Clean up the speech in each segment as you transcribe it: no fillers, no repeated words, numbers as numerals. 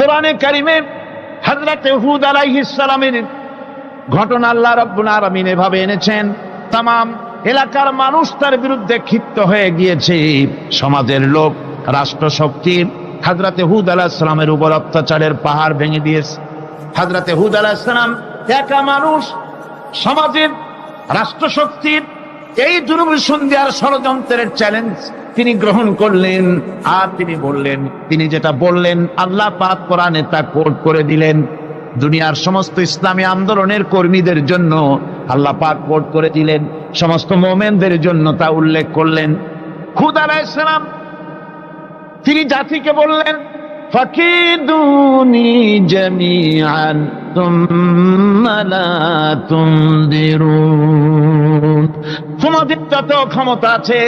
কোরআনে কারিমে হযরত হুদ আলাইহিস সালামের ঘটনা আল্লাহ রাব্বুল আলামিন এভাবে এনেছেন, তামাম এলাকার মানুষ তার বিরুদ্ধে ক্ষিপ্ত হয়ে গিয়েছে। সমাজের লোক, রাষ্ট্রশক্তি হযরত হুদ আলাইহিস সালামের উপর অত্যাচারের পাহাড় ভেঙে দিয়েছে। হযরত হুদ আলাইহিস সালাম একা মানুষ, সমাজের রাষ্ট্রশক্তির এই দুর্বিসন্ধির ষড়যন্ত্রের চ্যালেঞ্জ তিনি গ্রহণ করলেন। আর তিনি বললেন, তিনি যেটা বললেন আল্লাহ পাক কোরআনে তা কোট করে দিলেন। দুনিয়ার সমস্ত ইসলামী আন্দোলনের কর্মীদের জন্য আল্লাহ পাক কোট করে দিলেন, সমস্ত মুমিনদের জন্য তা উল্লেখ করলেন। হুদ আলাইহিস সালাম তিনি জাতিকে বললেন, ফাকিদুনি জামিআন তুম্মা লা তুনদিরুন। তোমাদের যত ক্ষমতা আছে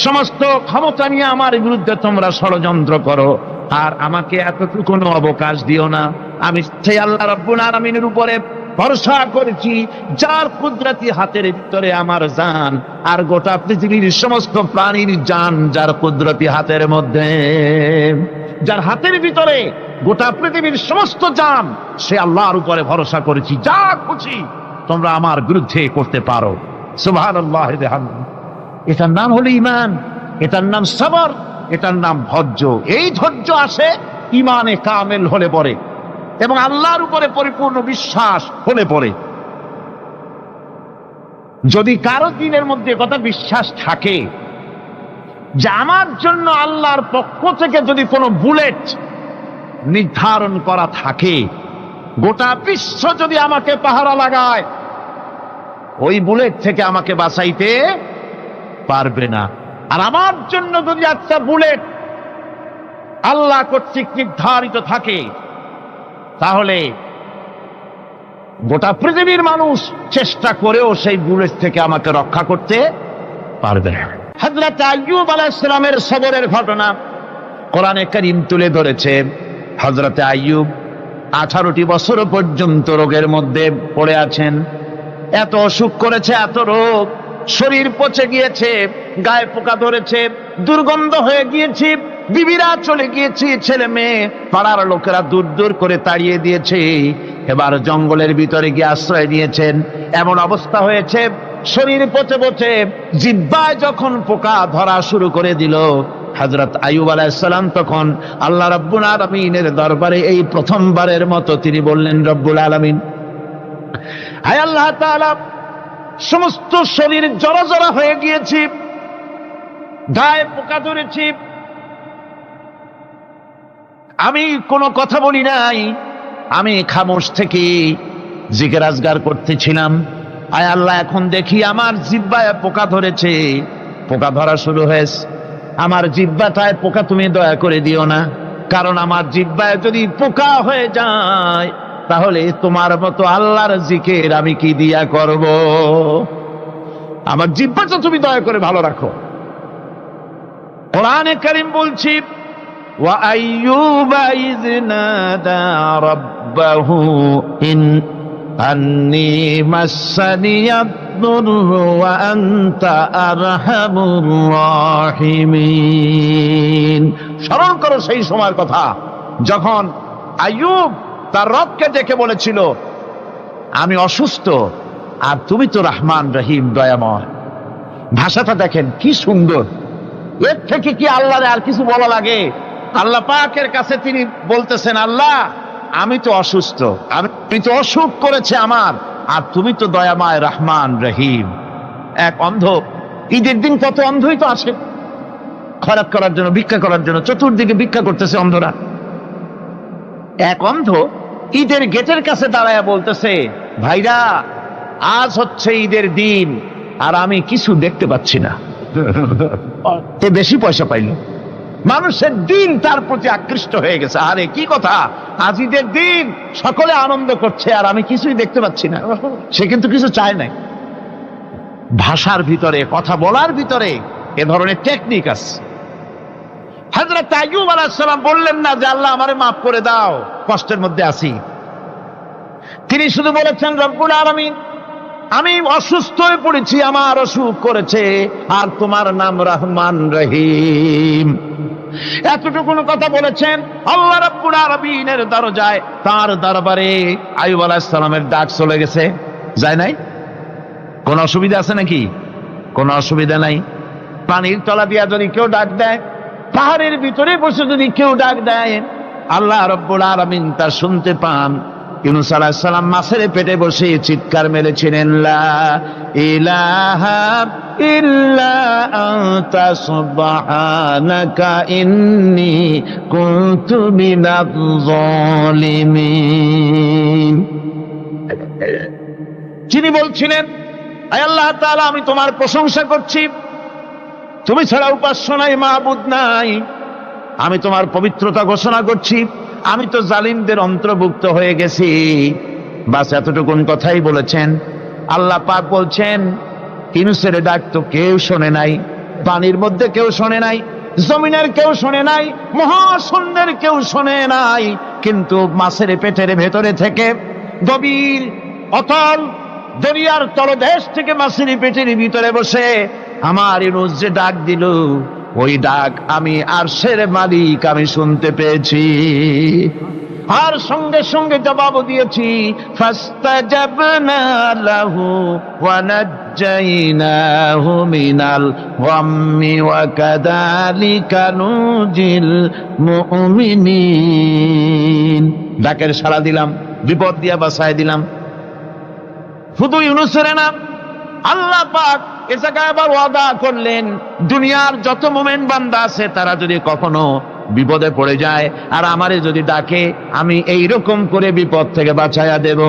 সমস্ত ক্ষমতা নিয়ে আমার বিরুদ্ধে তোমরা ষড়যন্ত্র করো, আর আমাকে এতটুকু অবকাশ দিও না। আমি সেই আল্লাহ রাব্বুল আলামিনের উপরে ভরসা করেছি, যার কুদরতি হাতের ভিতরে আমার জান, আর গোটা পৃথিবীর সমস্ত প্রাণীর জান যার কুদরতি হাতের মধ্যে। যার হাতের ভিতরে গোটা পৃথিবীর সমস্ত জান, সে আল্লাহর উপরে ভরসা করেছি, যা খুশি তোমরা আমার বিরুদ্ধে করতে পারো। সুবহানাল্লাহ। এটার নাম হলো ঈমান, এটার নাম সবর, এটার নাম ধৈর্য। এই ধৈর্য আসে ঈমানে কামেল হলে পরে এবং আল্লাহর উপরে পরিপূর্ণ বিশ্বাস হলে পরে। যদি কারো দিনের মধ্যে কথা বিশ্বাস থাকে যে আমার জন্য আল্লাহর পক্ষ থেকে যদি কোনো বুলেট নির্ধারণ করা থাকে, গোটা বিশ্ব যদি আমাকে পাহারা লাগায়, ওই বুলেট থেকে আমাকে বাঁচাইতে পারবে না। আর আমার জন্য যদি একটা বুলেট আল্লাহ কর্তৃক নির্ধারিত থাকে, তাহলে গোটা পৃথিবীর মানুষ চেষ্টা করেও সেই বুলেট থেকে আমাকে রক্ষা করতে পারবে না। হযরত আইয়ুব আলাইহিস সালামের সবরের ঘটনা কোরআনে কারীম তুলে ধরেছে। হযরত আইয়ুব 18টি বছর পর্যন্ত রোগের মধ্যে পড়ে আছেন। এত অসুখ করেছে, এত রোগ, শরীর পচে গিয়েছে, গায়ে পোকা ধরেছে, দুর্গন্ধ হয়ে গিয়েছে, বিবিরা চলে গিয়েছে, ছেলে মেয়ে পাড়ার লোকেরা দূর দূর করে তাড়িয়ে দিয়েছে। এবার জঙ্গলের ভিতরে গিয়ে আশ্রয় নিয়েছেন। এমন অবস্থা হয়েছে, শরীর পচে পচে জিহ্বায় যখন পোকা ধরা শুরু করে দিল, হযরত আইয়ুব আলাইহিস সালাম তখন আল্লাহ রাব্বুল আলামিনের দরবারে এই প্রথমবারের মতো তিনি বললেন, রব্বুল আলামিন, হায় আল্লাহ তাআলা, সমস্ত শরীর জড়জড়া হয়ে গিয়েছে, গায়ে পোকা ধরেছে, আমি কোনো কথা বলি নাই, আমি খামোশ থেকে জিকির আজগার করতেছিলাম। আয় আল্লাহ, এখন দেখি আমার জিহ্বায় পোকা ধরেছে, পোকা ধরা শুরু হয়েছে। আমার জিহ্বাটায় পোকা তুমি দয়া করে দিও না, কারণ আমার জিহ্বায় যদি পোকা হয়ে যায় তাহলে তোমার মতো আল্লাহর জিকির আমি কি দিয়া করব? আমার জিহ্বাটা তুমি দয়া করে ভালো রাখো। কোরআনে কারীম বলছি, ওয়া আইয়ুবা ইয নাদা রাব্বাহু আন্নী মাসসানিয়াদ দুররু ওয়া আনতা আরহামুর রাহিমিন। স্মরণ করো সেই সময়ের কথা যখন আইয়ুব তার রবকে ডেকে বলেছিল, আমি অসুস্থ আর তুমি তো রহমান রহিম, দয়াময়। ভাষাটা দেখেন কি সুন্দর। এর থেকে কি আল্লাহর আর কিছু বলা লাগে? আল্লাহ পাকের কাছে তিনি বলতেছেন, আল্লাহ আমি তো অসুস্থ, আমি তো অসুখ করেছে আমার, আর তুমি তো দয়াময় রহমান রহিম। এক অন্ধ, ঈদের দিন কত অন্ধই তো আসে খয়রাত করার জন্য, ভিক্ষা করার জন্য, চতুর্দিকে ভিক্ষা করতেছে অন্ধরা। এক অন্ধ ঈদের গেটের কাছে দাঁড়ায়া বলতেছে, ভাইরা আজ হচ্ছে ঈদের দিন আর আমি কিছু দেখতে পাচ্ছি না। এ বেশি পয়সা পাইল, মানুষের দিন তার প্রতি আকৃষ্ট হয়ে গেছে। আরে কি কথা, আজ ঈদের দিন, সকলে আনন্দ করছে আর আমি কিছুই দেখতে পাচ্ছি না। সে কিন্তু কিছু চায় নাই। ভাষার ভিতরে, কথা বলার ভিতরে এ ধরনের টেকনিক আছে। হযরত আইয়ুব আলাইহিস সালাম বললেন না যে আল্লাহ আমারে মাফ করে দাও, কষ্টের মধ্যে আছি। তিনি শুধু বলেছেন, রব্বুল আলামিন আমি অসুস্থ হয়ে পড়েছি, আমার অসুখ করেছে, আর তোমার নাম রহমান রহিম। এতটুকু কথা বলেছেন। আল্লাহ রাব্বুল আলামিনের দরজায়, তার দরবারে আইয়ুব আলাইহিস সালামের ডাক চলে গেছে। যায় নাই? কোন অসুবিধা আছে নাকি? কোন অসুবিধা নাই। পানির তলা দিয়া যদি কেউ ডাক দেয়, পাহাড়ের ভিতরে বসে যদি কেউ ডাক দেয়, আল্লাহ রাব্বুল আলামিন তা শুনতে পান। ইউনূস আলাইহিস সালাম মাছের পেটে বসে চিৎকার মেরেছিলেন, লা ইলাহা ইল্লা আনতা সুবহানাকা ইন্নী কুনতু মিনাজ জালিমিন। যিনি বলছিলেন, আয় আল্লাহ তাআলা, আমি তোমার প্রশংসা করছি, তুমি ছাড়া উপাস্য নাই, মাবুদ নাই। আমি তোমার পবিত্রতা ঘোষণা করছি, আমি তো জালিমদের অন্তর্ভুক্ত হয়ে গেছি। বাস এতটুকুন কথাই বলেছেন। আল্লাহ পাক বলছেন, ইউনূসের ডাক তো কেউ শোনে নাই, পানির মধ্যে কেউ শোনে নাই, জমিনের কেউ শোনে নাই, মহাশূন্যের কেউ শোনে নাই, কিন্তু মাছের পেটের ভেতরে থেকে, গভীর অতল দরিয়ার তলদেশ থেকে মাছের পেটের ভিতরে বসে আমার ইউনূস যে ডাক দিল, ওই ডাক আমি আরশের মালিক আমি শুনতে পেয়েছি, আর সঙ্গে সঙ্গে জবাব দিয়েছি। ফাস্তাজাবনা লাহু ওয়া নাজ্জাইনাহু মিনাল গাম্মি ওয়া কাযালিকা নুজিল মুমিনিন। ডাকের সাড়া দিলাম, বিপদ দিয়া বাঁচায় দিলাম। শুধু ইউনূসের না, আল্লাহ পাক এ জায়গায় আবার ওয়াদা করলেন, দুনিয়ার যত মুমিন বান্দা আছে তারা যদি কখনো বিপদে পড়ে যায় আর আমারে যদি ডাকে, আমি এইরকম করে বিপদ থেকে বাঁচায়া দেব।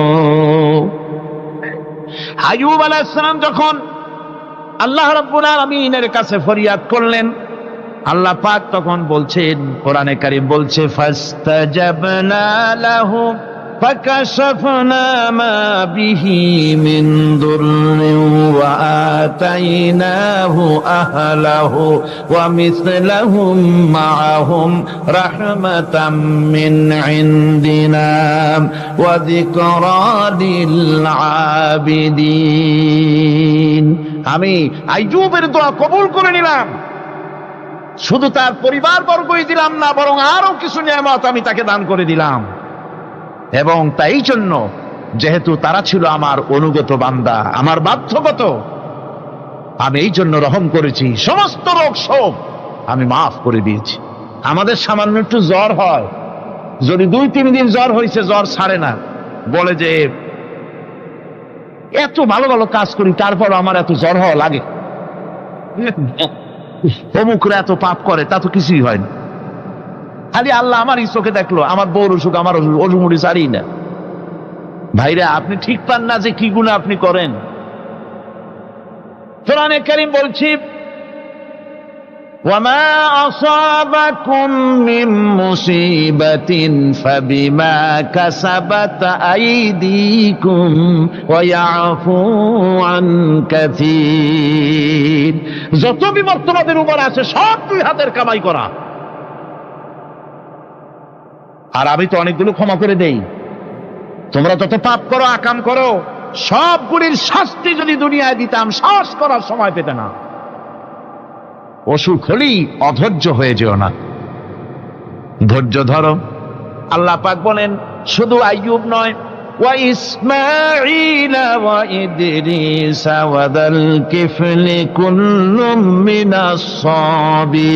আইয়ুব আলাইহিস সালাম যখন আল্লাহ রাব্বুল আলামিনের কাছে ফরিয়াদ করলেন, আল্লাহ পাক তখন বলছেন, কোরআনে কারীম বলছে, ফাস্তাজাবনা লাহু فكشفنا ما به من ضر وآتيناه أهله ومثلهم معهم رحمة من عندنا وذكرى للعابدين। আমি আইয়ুবের দোয়া কবুল করে নিলাম, শুধু তার পরিবার বর্গই দিলাম না, বরং আরো কিছু নিয়ামত আমি তাকে দান করে দিলাম। এবং তাই জন্য, যেহেতু তারা ছিল আমার অনুগত বান্দা, আমার বাধ্যগত, আমি এই জন্য রহম করেছি, সমস্ত রোগ শোক আমি মাফ করে দিয়েছি। আমাদের সামান্য একটু জ্বর হয়, যদি 2-3 দিন জ্বর হয়েছে, জ্বর ছাড়ে না, বলে যে এত ভালো ভালো কাজ করি তারপর আমার এত জ্বর হওয়া লাগে, অমুকরা এত পাপ করে, তা তো কিছুই হয় না। খালি আল্লাহ আমার এই চোখে দেখলো, আমার বউর অসুখ, আমার অসুমুড়ি সারি না। ভাইরা, আপনি ঠিক পান না যে কি গুনাহ আপনি করেন। কোরআনে কারীম বলছি, ওয়ামা আসাবাকুম মিন মুসিবাতিন ফাবিমা কাসাবাত আইদিকুম ওয়া ইয়াফু আন কাসীর। যত বিপদ তোমাদের উপর আছে সব 2 হাতের কামাই করা, আর আমি তো অনেকগুলো ক্ষমা করে দেই। তোমরা তত পাপ করো, আকাম করো, সবগুলির শাস্তি যদি দুনিয়ায় দিতাম, শ্বাস করার সময় পেতে না। অসুখ হলেই অধৈর্য হয়ে যেও না, ধৈর্য ধরো। আল্লাহ পাক বলেন, শুধু আইয়ুব নয়, ওয়া ইসমাঈল ওয়া ইদরিস ওয়া যাল কিফলি কুল্লুম মিনাস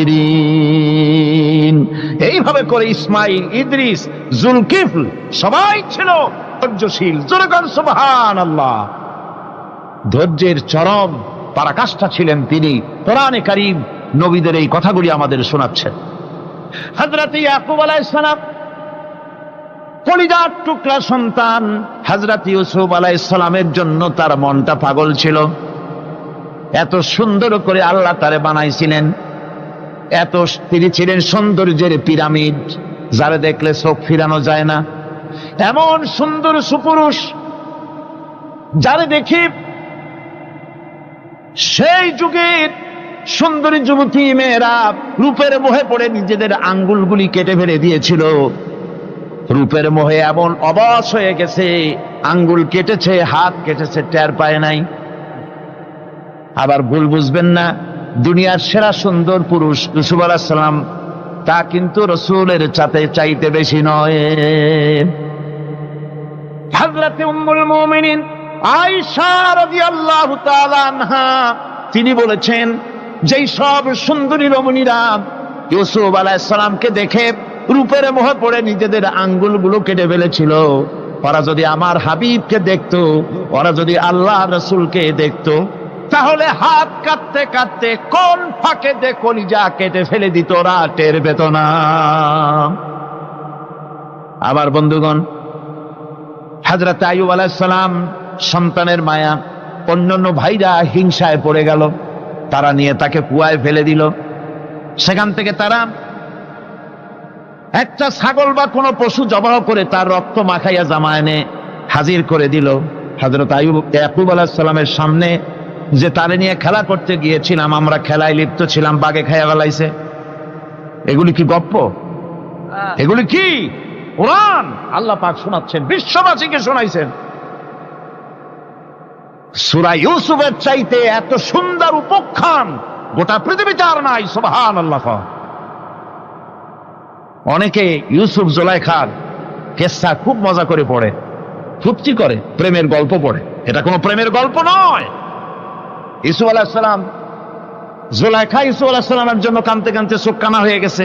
সাবিরিন। এইভাবে করে ইসমাঈল, ইদ্রিস, জুলকিফল সবাই ছিল ধৈর্যশীল। জোরে বলেন সুবহানাল্লাহ। ধৈর্যের চরম পরাকাষ্ঠা ছিলেন তিনি। কোরআনে কারীম নবীদের এই কথাগুলি আমাদের শোনাচ্ছেন। হযরত ইয়াকুব আলাইহিস সালাম, কলিজার টুকরা সন্তান হযরত ইউসুফ আলাইহিস সালামের জন্য তার মনটা পাগল ছিল। এত সুন্দর করে আল্লাহ তারে বানাইছিলেন, এত তিনি ছিলেন সৌন্দর্যের পিরামিড, যারা দেখলে চোখ ফিরানো যায় না, এমন সুন্দর সুপুরুষ, যারা দেখি সেই যুগের সুন্দরী যুবতী মেয়েরা রূপের মোহে পড়ে নিজেদের আঙ্গুলগুলি কেটে ফেলে দিয়েছিল। রূপের মোহে এমন অবশ হয়ে গেছে, আঙ্গুল কেটেছে, হাত কেটেছে, টের পায় নাই। আবার ভুল বুঝবেন না, দুনিয়ার সেরা সুন্দর পুরুষ ইউসুফ আলাইহিস সালাম, তা কিন্তু রাসূলের চাইতে বেশি নয়। হযরত উম্মুল মুমিনিন আয়েশা রাদিয়াল্লাহু তাআলা আনহা তিনি বলেছেন, যেই সব সুন্দরী রমণীরা ইউসুফ আলাইহিস সালামকে দেখে রূপের মোহে পড়ে নিজেদের আঙ্গুলগুলো কেটে ফেলেছিল, ওরা যদি আমার হাবিবকে দেখতো, ওরা যদি আল্লাহ রাসূলকে দেখতো, তাহলে হাত কাটতে কাটতে কোন ফাঁকে যে কলিজা কেটে ফেলে দিত, ওরা টের পেত না। আবার বন্ধুগণ, হযরত আইয়ুব আলাইহিস সালাম সন্তানের মায়া, অন্যান্য ভাইরা হিংসায় পড়ে গেল, তারা নিয়ে তাকে কুয়ায় ফেলে দিল। সেখান থেকে তারা একটা ছাগল বা কোনো পশু জবাহ করে তার রক্ত মাখাইয়া জামা এনে হাজির করে দিল হযরত ইয়াকুব আলাইহিস সালামের সামনে, যে তারে নিয়ে খেলা করতে গিয়েছিলাম, আমরা খেলায় লিপ্ত ছিলাম, বাগে খাইয়া ফেলাইছে। এগুলি কি গপ্প? এগুলি কি কোরআন? আল্লাহ পাক শোনাচ্ছেন, বিশ্ববাসীকে শোনাইছেন। সূরা ইউসুফের চাইতে এত সুন্দর উপাখ্যান গোটা পৃথিবীতে আর নাই। সুবহানাল্লাহ। অনেকে ইউসুফ জুলাইখার কেসা খুব মজা করে পড়ে, ফুর্তি করে, প্রেমের গল্প পড়ে। এটা কোনো প্রেমের গল্প নয়। ইউসুফ আলাইহিস সালাম, জুলাইখা ইউসুফ আলাইহিস সালামের জন্য কাঁদতে কাঁদতে চোখ কানা হয়ে গেছে।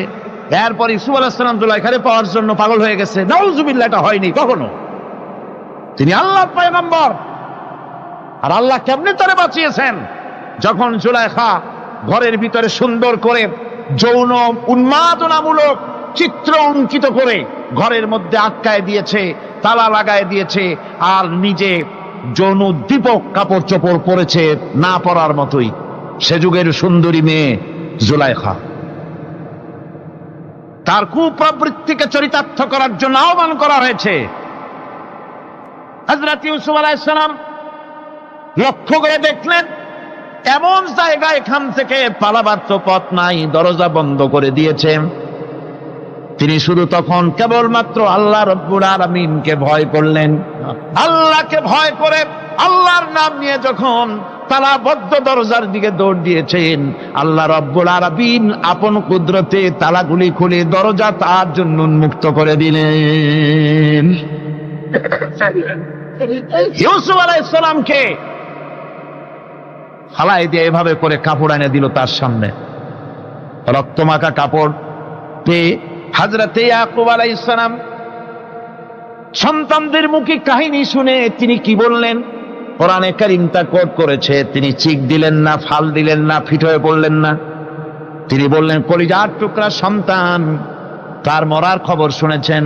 এরপর ইউসুফ আলাইহিস সালাম জুলাইখারে পাওয়ার জন্য পাগল হয়ে গেছে। নাউজুবিল্লাহ, এটা হয়নি কখনো। তিনি আল্লাহর পয়গম্বর, আর আল্লাহ কেমনে তারে বাঁচিয়েছেন? যখন জুলাইখা ঘরের ভিতরে সুন্দর করে যৌন উন্মাদনামূলক চিত্র অঙ্কিত করে ঘরের মধ্যে আটকায় দিয়েছে, তালা লাগায় দিয়েছে, আর নিজে যৌন উদ্দীপক কাপড় চোপড় পরেছে না পরার মতোই। সে যুগের সুন্দরী মেয়ে জুলাইখা। তার কুপ্রবৃত্তিকে চরিতার্থ করার জন্য আহ্বান করা হয়েছে। হযরত ইউসুফ আলাইহিস সালাম লক্ষ্য করে দেখলেন, এমন জায়গায় এখান থেকে পালাবার তো পথ নাই, দরজা বন্ধ করে দিয়েছে। তিনি শুধু তখন কেবলমাত্র আল্লাহ রব্বুল আলামিনকে ভয় করলেন। আল্লাহকে ভয় করে আল্লাহর নাম নিয়ে যখন তালাবদ্ধ দরজার দিকে দৌড় দিয়েছেন, আল্লাহ রব্বুল আলামিন আপন কুদরতে তালাগুলি খুলে দরজা তার জন্য উন্মুক্ত করে দিলেন। ইউসুফ আলাইহিস সালামকে ফালাই দিয়ে এভাবে করে কাপড় এনে দিল তার সামনে, রক্তমাখা কাপড় পেয়ে হযরত ইয়াকুব আলাইহিস সালাম সন্তানদের মুখে কাহিনী শুনে তিনি কি বললেন? কোরআনে কারীম তা কোট করেছে। তিনি চিক দিলেন না, ফাল দিলেন না, ফিট হয়ে পড়লেন না। তিনি বললেন, কলিজার টুকরা সন্তান, তার মরার খবর শুনেছেন।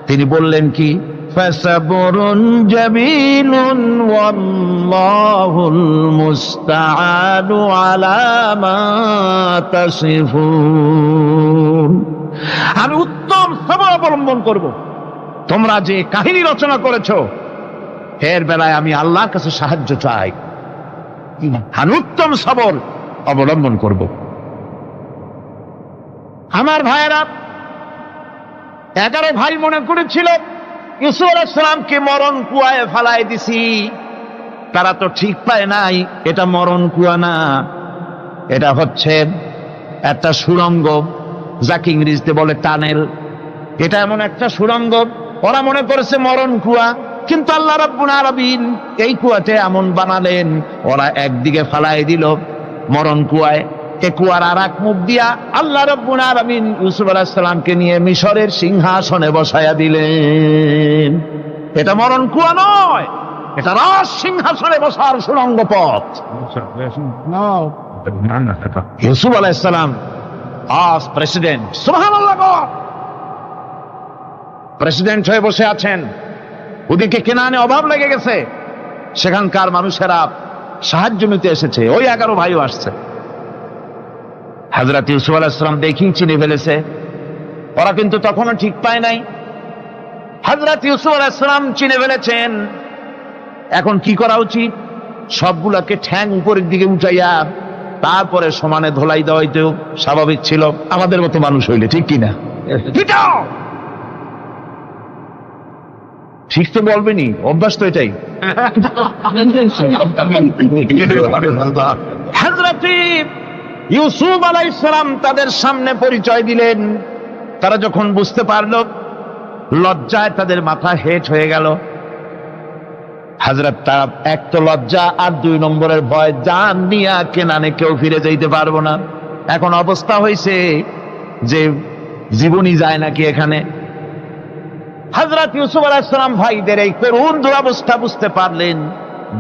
তিনি বললেন কি? ফাসাবরুন জামিলুন ওয়াল্লাহুল মুস্তাআনু আলা মা তাসিফুন। আমি উত্তম সবর অবলম্বন করব। তোমরা যে কাহিনী রচনা করেছো এর বেলায় আমি আল্লাহর কাছে সাহায্য চাই। আমি উত্তম সবর অবলম্বন করব। আমার ভাইয়েরা, 11 ভাই মনে করেছিল ইউসুফ আলাইহিস সালামকে মরণ কুয়ায় ফালাই দিছি। তারা তো ঠিক পায় নাই, এটা মরণ কুয়া না, এটা হচ্ছে একটা সুড়ঙ্গ, যাকে ইংরেজিতে বলে টানেল। এটা এমন একটা সুড়ঙ্গ, ওরা মনে করেছে মরণ কুয়া। কিন্তু আল্লাহ রাব্বুল আলামিন এই কুয়াতে এমন বানালেন, ওরা একদিকে ফালাই দিল মরণ কুয়ায়, এ কুয়ার আর এক মুখ দিয়া আল্লাহ রাব্বুল আলামিন ইউসুফ আলাইহিস সালামকে নিয়ে মিশরের সিংহাসনে বসায়া দিলেন। এটা মরণ কুয়া নয়, এটা রাজ সিংহাসনে বসার সুড়ঙ্গ পথ। ইউসুফ আলাইহিস সালাম আজ প্রেসিডেন্ট। সুবহানাল্লাহ, প্রেসিডেন্ট হয়ে বসে আছেন। ওদিকে কেনানে অভাব লেগে গেছে, সেখানকার মানুষেরা সাহায্য নিতে এসেছে। ওই 11 ভাইও আসছে। হযরত ইউসুফ আলাইহিস সালাম দেখেই চিনে ফেলেছে। ওরা কিন্তু তখনও ঠিক পায় নাই। হযরত ইউসুফ আলাইহিস সালাম চিনে ফেলেছেন। এখন কি করা উচিত? সবগুলাকে ঠ্যাং উপরের দিকে উঠাইয়া তারপরে সমানে ধোলাই দেওয়াইতেও স্বাভাবিক ছিল, আমাদের মতো মানুষ হইলে, ঠিক কিনা? ঠিক তো বলবেনি, অভ্যাস তো এটাই। হযরত ইউসুফ আলাইহিস সালাম তাদের সামনে পরিচয় দিলেন। তারা যখন বুঝতে পারলো, লজ্জায় তাদের মাথা হেট হয়ে গেল। হযরত তারা এক তো লজ্জা, আর 2 নম্বরের ভয়, জান নিয়া কেনানে কেউ ফিরে যাইতে পারবো না। এখন অবস্থা হয়েছে যে জীবনই যায় নাকি এখানে। হযরত ইউসুফ আলাইহিস সালাম ভাইদের এই করুণ দুরবস্থা বুঝতে পারলেন।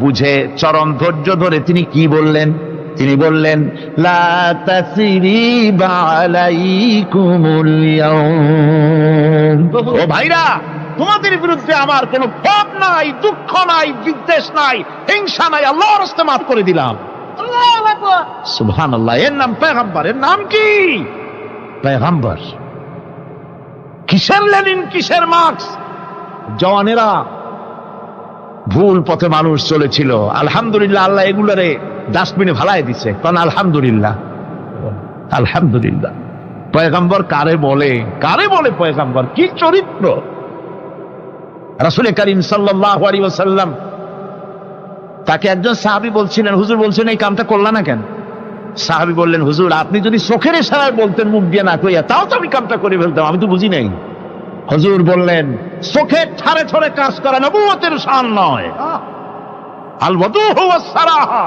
বুঝে চরম ধৈর্য ধরে তিনি কি বললেন? তিনি বললেন, লা তাসরিবা আলাইকুমুল ইয়াউম। ও ভাইরা, তোমাদের বিরুদ্ধে আমার কোনো ক্ষোভ নাই, দুঃখ নাই, বিদ্বেষ নাই, হিংসা নাই, আল্লাহর রাস্তে মাফ করে দিলাম। আল্লাহু আকবার, সুবহানাল্লাহ। এর নাম পয়গম্বর। এর নাম কি? পয়গম্বর। কিসের লেনিন, কিসের মার্কস? জওয়ানেরা, ভুল পথে মানুষ চলেছিল, আলহামদুলিল্লাহ আল্লাহ এগুলোরে ডাস্টবিনে ফালাই দিছে। কারণ আলহামদুলিল্লাহ, আলহামদুলিল্লাহ। পয়গম্বর কারে বলে? কারে বলে পয়গম্বর? কি চরিত্র! রাসূল করিম সাল্লাল্লাহু আলাইহি ওয়াসাল্লাম তাকে একজন সাহাবী বলছিলেন, হুজুর বলছেন এই কামটা করলা না কেন? সাহাবী বললেন, হুজুর আপনি যদি চোখের ইশারায় বলতেন মুখ দিয়ে না কইয়া, তাও তো আমি কামটা করে ফেলতাম, আমি তো বুঝি নাই। হুজুর বললেন, চোখের ঠারে ঠারে কাজ করা নবুয়তের শান নয়। আল ওয়াদুহু ওয়াস সারাহা,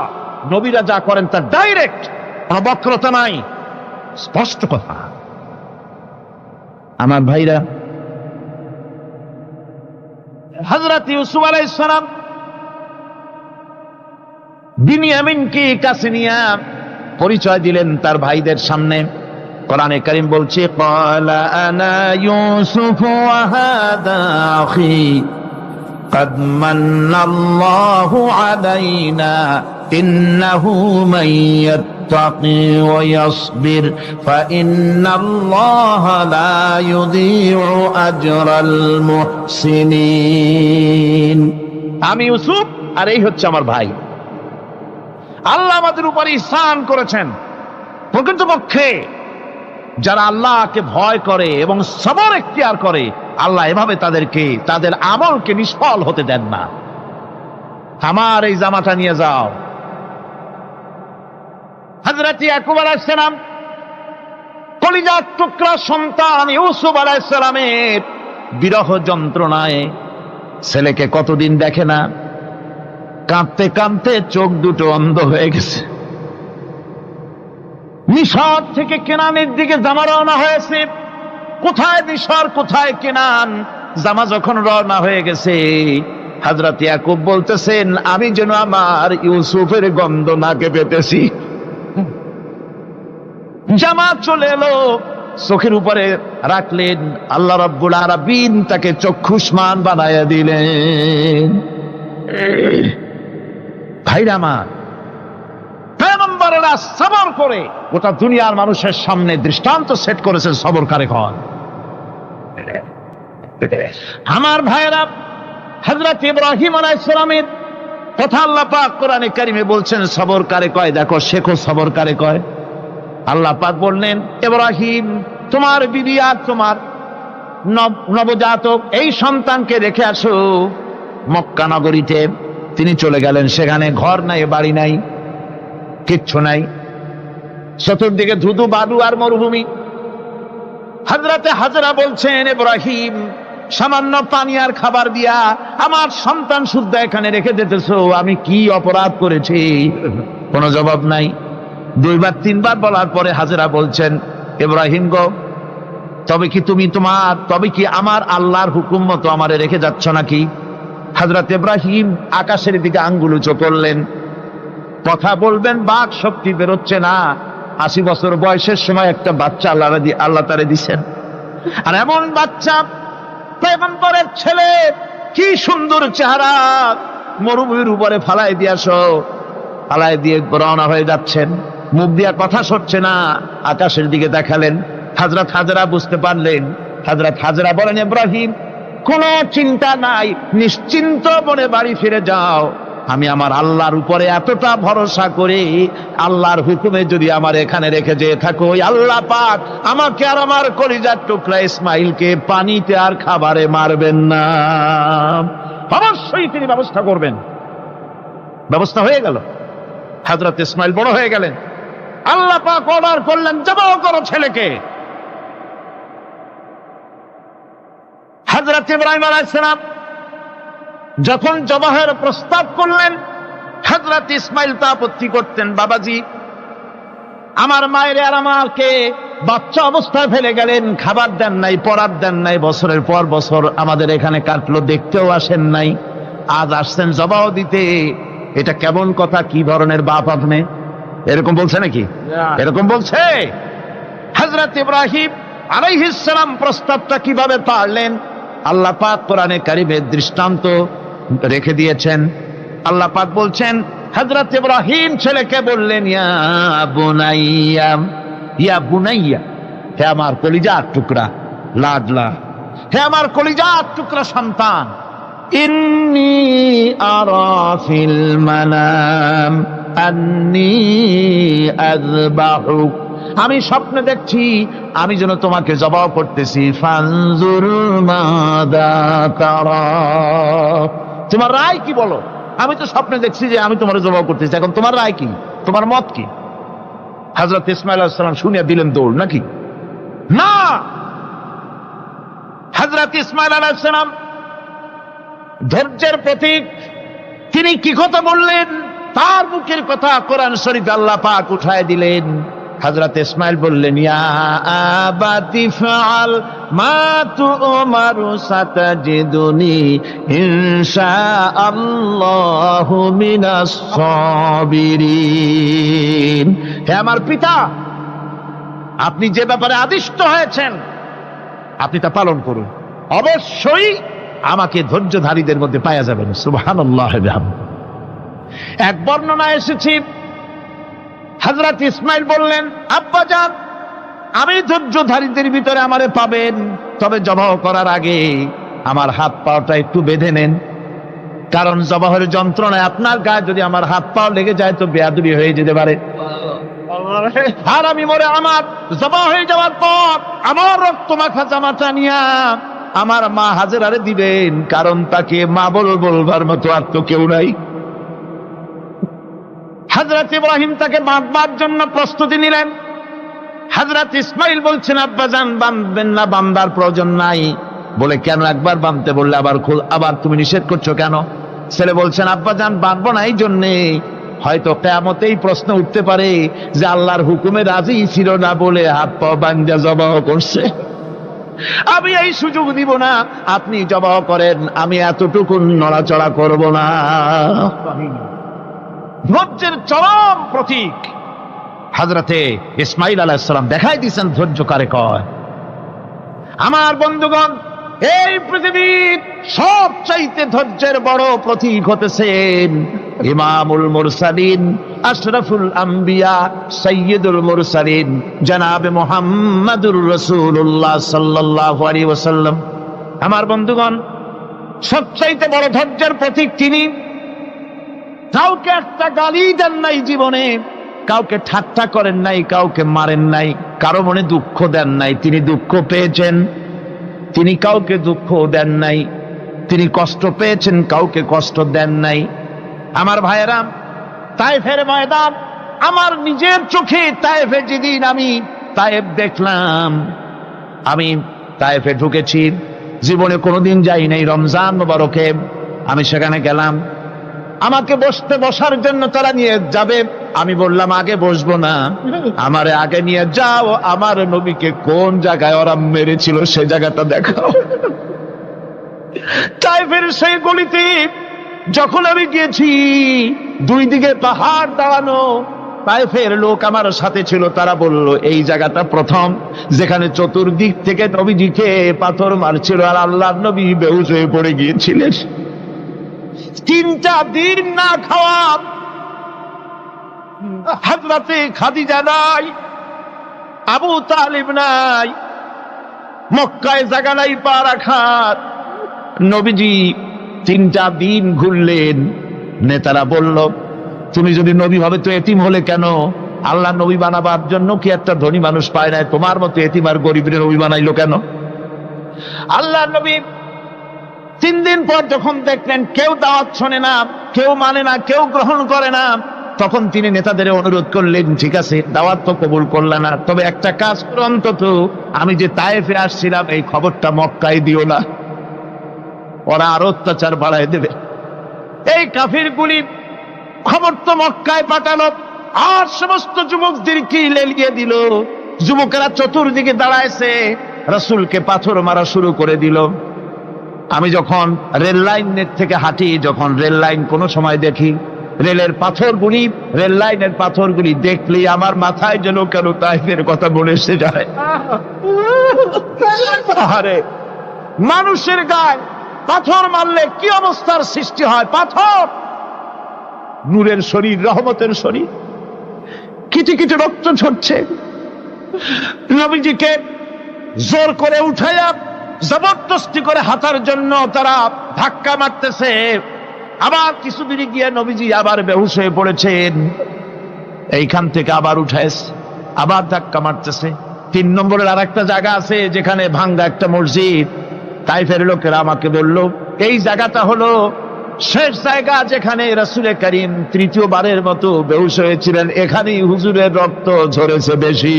নবীরা যা করেন তা ডাইরেক্ট, কোনো বক্রতা নাই, স্পষ্ট কথা। আমার ভাইরা, হযরত ইউসুফ আলাইহিস সালাম বিনিয়ামিনকে কাছে নিয়ে পরিচয় দিলেন তার ভাইদের সামনে। কোরআনে কারীম বলছে, ক্বালা আনা ইউসুফ ওয়া হাদা আখি قد من الله علينا إنه من يتقي ويصبر فإن الله لا يضيع أجر المحسنين। আমি ইউসুফ, আর এই হচ্ছে আমার ভাই। আল্লাহ আমাদের উপর ইহসান করেছেন। প্রকৃতপক্ষে যারা আল্লাহকে ভয় করে এবং সবর এখতিয়ার করে, আল্লাহ এভাবে তাদেরকে, তাদের আমলকে নিষ্ফল হতে দেন না। আমার এই জামাটা নিয়ে যাও। হযরত ইয়াকুব আলাইহিস সালাম, কলিজার টুকরা সন্তান ইউসুফ আলাইহিস সালামের বিরহ যন্ত্রণায় ছেলেকে কতদিন দেখে না, কাঁদতে কাঁদতে চোখ দুটো অন্ধ হয়ে গেছে। মিশর থেকে কেনানের দিকে জামা রওনা হয়েছে। কোথায় মিশর, কোথায় কেনান? জামা যখন রওনা হয়ে গেছে, হযরত ইয়াকুব বলতেছেন, আমি যেন আমার ইউসুফের গন্ধ নাকে পেতেছি। জামা চলে এলো, চোখের উপরে রাখলেন, আল্লাহ রাব্বুল আলামিন তাকে চক্ষুষ্মান বানায়া দিলেন। ভাইরা আমার, পয়গম্বরেরা সবর করে গোটা দুনিয়ার মানুষের সামনে দৃষ্টান্ত সেট করেছেন সবরকারী হন। আমার ভাইরা, হযরত ইব্রাহিম আলাইহিস সালামের কথা আল্লাহ পাক কোরআনে কারিমে বলছেন সবরকারী কয়, দেখো শেখো সবরকারী কয়। আল্লাহ পাক বললেন, ইব্রাহিম তোমার বিবি আর তোমার নবজাতক এই সন্তানকে রেখে আসো মক্কা নগরীতে। তিনি চলে গেলেন, সেখানে ঘর নাই, বাড়ি নাই, কিচ্ছু নাই, চতুর্দিকে ধুধু বালু আর মরুভূমি। হযরতে হাজরা বলছেন, ইব্রাহিম সামান্য পানি আর খাবার দিয়া আমার সন্তান শুদ্ধ এখানে রেখে যেতেছো, আমি কি অপরাধ করেছি? কোনো জবাব নাই। 2 বার 3 বার বলার পরে হাজরা বলছেন, ইব্রাহিম গো, তবে কি আমার আল্লাহর হুকুম মতো আমারে রেখে যাচ্ছ নাকি? হযরত ইব্রাহিম আকাশের দিকে আঙ্গুল উঁচু করলেন। কথা বলবেন, বাক শক্তি বেরোচ্ছে না। 80 বছর বয়সের সময় একটা বাচ্চা আল্লাহ তারে দিছেন। আর এমন বাচ্চা, পয়গম্বরের ছেলে, কি সুন্দর চেহারা, মরুভূমির উপরে ফালাই দিয়ে রওনা হয়ে যাচ্ছেন। মুখ দিয়া কথা সরছে না, আকাশের দিকে দেখালেন। হযরত হাজরা বুঝতে পারলেন। হযরত হাজরা বলেন, ইব্রাহিম কোনো চিন্তা নাই, নিশ্চিন্ত মনে বাড়ি ফিরে যাও। আমি আমার আল্লাহর উপরে এতটা ভরসা করে আল্লাহর হুকুমে যদি আমার এখানে রেখে যেয়ে থাকো, ওই আল্লাহ পাক আমাকে আর আমার কলিজার টুকরা ইসমাইলকে পানিতে আর খাবারে মারবেন না, অবশ্যই তিনি ব্যবস্থা করবেন। ব্যবস্থা হয়ে গেল, হযরত ইসমাইল বড় হয়ে গেলেন। আল্লাহ পাক অর্ডার করলেন, জবাহ করো ছেলেকে। হযরত ইব্রাহিম আলাইহিস সালাম যখন জবাহের প্রস্তাব করলেন, হযরত ইসমাইল তা আপত্তি করতেন, বাবাজি আমার মায়ের আর আমাকে বাচ্চা অবস্থায় ফেলে গেলেন, খাবার দেন নাই, পরার দেন নাই, বছরের পর বছর আমাদের এখানে কাটলো, দেখতেও আসেন নাই, আজ আসছেন জবাহ দিতে, এটা কেমন কথা, কি ধরনের বাপ আপনি? এরকম বলছে নাকি? এরকম বলছে। হযরত ইব্রাহিম আলাইহিস সালাম প্রস্তাবটা কিভাবে পারলেন? আল্লাহ পাক কোরআনে কারিমের দৃষ্টান্ত রেখে দিয়েছেন। আল্লাহ পাক বলছেন, হযরত ইব্রাহিম ছেলেকে বললেন, ইয়া বুনাইয়া, ইয়া বুনাইয়া, হে আমার কলিজার টুকরা লাডলা, হে আমার কলিজার টুকরা সন্তান, ইন্নী আরা ফিল মানাম আন্নী আযবাহুক, আমি স্বপ্নে দেখছি আমি যেন তোমাকে জবাহ করতেছি, ফানজুর মাযা তারা, তোমার রায় কি বলো? আমি তো স্বপ্নে দেখছি যে আমি তোমার জবাহ করতেছি, এখন তোমার রায় কি, তোমার মত কি? হযরত ইসমাঈল আলাইহিস সালাম শুনিয়া দিলেন দৌড়, নাকি না? হযরত ইসমাঈল আলাইহিস সালাম ধৈর্যের প্রতীক, তিনি কি কথা বললেন, তার মুখের কথা কোরআন শরীফে আল্লাহ পাক উঠায় দিলেন। হযরত ইসমাঈল বললেন, ইয়া আবাতি ফাআল মা তু'মারু সাতাজিদুনি ইনশাআল্লাহু মিনাস সাবিরিন, হে আমার পিতা, আপনি যে ব্যাপারে আদিষ্ট হয়েছেন আপনি তা পালন করুন, অবশ্যই আমাকে ধৈর্যধারীদের মধ্যে পাওয়া যাবেন। সুবহানাল্লাহ। এক বর্ণনা এসেছে, হযরত ইসমাঈল বললেন, আব্বাজান আমি ধৈর্যধারীদের ভিতরে আমারে পাবেন, তবে জবাহ করার আগে আমার হাত পাটা একটু বেঁধে নেন, কারণ জবাহের যন্ত্রণায় আপনার গায়ে যদি আমার হাত পা লেগে যায় তো বেয়াদবি হয়ে যেতে পারে। আর আমি মরে আমার জবাহ হয়ে যাওয়ার পর আমার রক্ত মাখা জামাটা নিয়া আমার মা হাজেরারে দিবেন, কারণ তাকে মা বলবার মতো আর তো কেউ নাই। হযরত ইব্রাহিম তাকে বাঁধবার জন্য প্রস্তুতি নিলেন। হযরত ইসমাঈল বলছেন, আব্বাজান বাঁধবেন না, বাঁধার প্রয়োজন নাই। বলে কেন? একবার বাঁধতে বললে আবার তুমি নিষেধ করছো কেন? ছেলে বলছেন, আব্বাজান বাঁধবো না এই জন্যে, হয়তো কিয়ামতেই প্রশ্ন উঠতে পারে যে আল্লাহর হুকুমে রাজি ছিল না বলে হাত পা বাঁধা জবাহ করছে, আমি এই সুযোগ দিব না, আপনি জবাহ করেন, আমি এতটুকু নড়াচড়া করব না। ধৈর্যের চরম প্রতীক হযরতে ইসমাঈল আলাইহিস সালাম দেখাই দিয়েছেন ধৈর্য কারে কয়। আমার বন্ধুগণ, এই পৃথিবীর সবচাইতে ধৈর্যের বড় প্রতীক হতেছেন ইমামুল মুরসালিন, আশরাফুল আম্বিয়া, সাইয়্যিদুল মুরসালিন, জনাবে মুহাম্মাদুর রাসূলুল্লাহ সাল্লাল্লাহু আলাইহি ওয়াসাল্লাম। আমার বন্ধুগণ, সবচাইতে বড় ধৈর্যের প্রতীক তিনি। কাউকে একটা গালি দেন নাই জীবনে, কাউকে ঠাট্টা করেন নাই, কাউকে মারেন নাই, কারো মনে দুঃখ দেন নাই। তিনি দুঃখ পেয়েছেন, তিনি কাউকে দুঃখ দেন নাই। তিনি কষ্ট পেয়েছেন, কাউকে কষ্ট দেন নাই। আমার ভাইয়েরা, তায়েফের ময়দান, আমার নিজের চোখে তায়েফে যেদিন আমি তায়েফ দেখলাম, আমি তায়েফে ঢুকেছি, জীবনে কোনোদিন যাই নাই। রমজান মোবারকে আমি সেখানে গেলাম, আমাকে বসার জন্য তারা নিয়ে যাবে, আমি বললাম আগে বসবো না, আমারে আগে নিয়ে যাও, আমার নবীকে কোন জায়গায় ওরা মেরেছিল সে জায়গাটা দেখাও। তায়েফের সেই গলিতে যখন আমি গিয়েছি, দুই দিকে পাহাড় দাঁড়ানো, তায়েফের লোক আমার সাথে ছিল, তারা বলল এই জায়গাটা প্রথম যেখানে চতুর্দিক থেকে নবীজিকে পাথর মারছিল আর আল্লাহর নবী বেহুশ হয়ে পড়ে গিয়েছিলেন। 3টা দিন না খাওয়া, হযরতে খাদিজা নাই, আবু তালিব নাই, মক্কায় জায়গা নাই পা রাখার। নবীজি 3টা দিন ঘুরলেন, নেতারা বলল, তুমি যদি নবী হবে তো এতিম হলে কেন? আল্লাহ নবী বানাবার জন্য কি একটা ধনী মানুষ পায় নাই? তোমার মতো এতিম আর গরিবের নবী বানাইলো কেন? আল্লাহ নবী 3 দিন পর যখন দেখলেন কেউ দাওয়াত শোনে না, কেউ মানে না, কেউ গ্রহণ করে না, তখন তিনি নেতাদের অনুরোধ করলেন, ঠিক আছে দাওয়াত তো কবুল করলে না, তবে একটা কাজ করো, অন্তত আমি যে তায়েফে আসছিলাম এই খবরটা মক্কায় দিও না, ওরা আরো অত্যাচার বাড়ায় দেবে। এই কাফিরগুলি খবর তো মক্কায় পাঠালো, আর সমস্ত যুবকদেরকে লেলিয়ে দিল। যুবকেরা চতুর্দিকে দাঁড়াইছে, রাসূলকে পাথর মারা শুরু করে দিল। আমি যখন রেল লাইনের থেকে হাঁটি, যখন রেল লাইন কোনো সময় দেখি, রেলের পাথরগুলি, রেল লাইনের পাথরগুলি দেখলেই আমার মাথায় যেন কেন তাইফের কথা বলে এসে যায়। আরে মানুষের গায়ে পাথর মারলে কি অবস্থার সৃষ্টি হয়? পাথর নূরের শরীর, রহমতের শরীর, কিটি কিটি রক্ত ঝরছে। নবীজিকে জোর করে উঠাইয়া জবরদস্তি করে হাঁটার জন্য তারা ধাক্কা মারতেছে। আবার কিছুদিন গিয়ে নবীজি আবার বেহুশ হয়ে পড়েছেন, এইখান থেকে আবার উঠাইছে, আবার ধাক্কা মারতেছে। 3 নম্বরের আর একটা জায়গা আছে যেখানে ভাঙ্গা একটা মসজিদ। তাইফের লোকেরা আমাকে বলল, এই জায়গাটা হলো শেষ জায়গা যেখানে রাসূলে কারীম 3য়-বারের মতো বেহুশ হয়েছিলেন, এখানেই হুজুরের রক্ত ঝরেছে বেশি।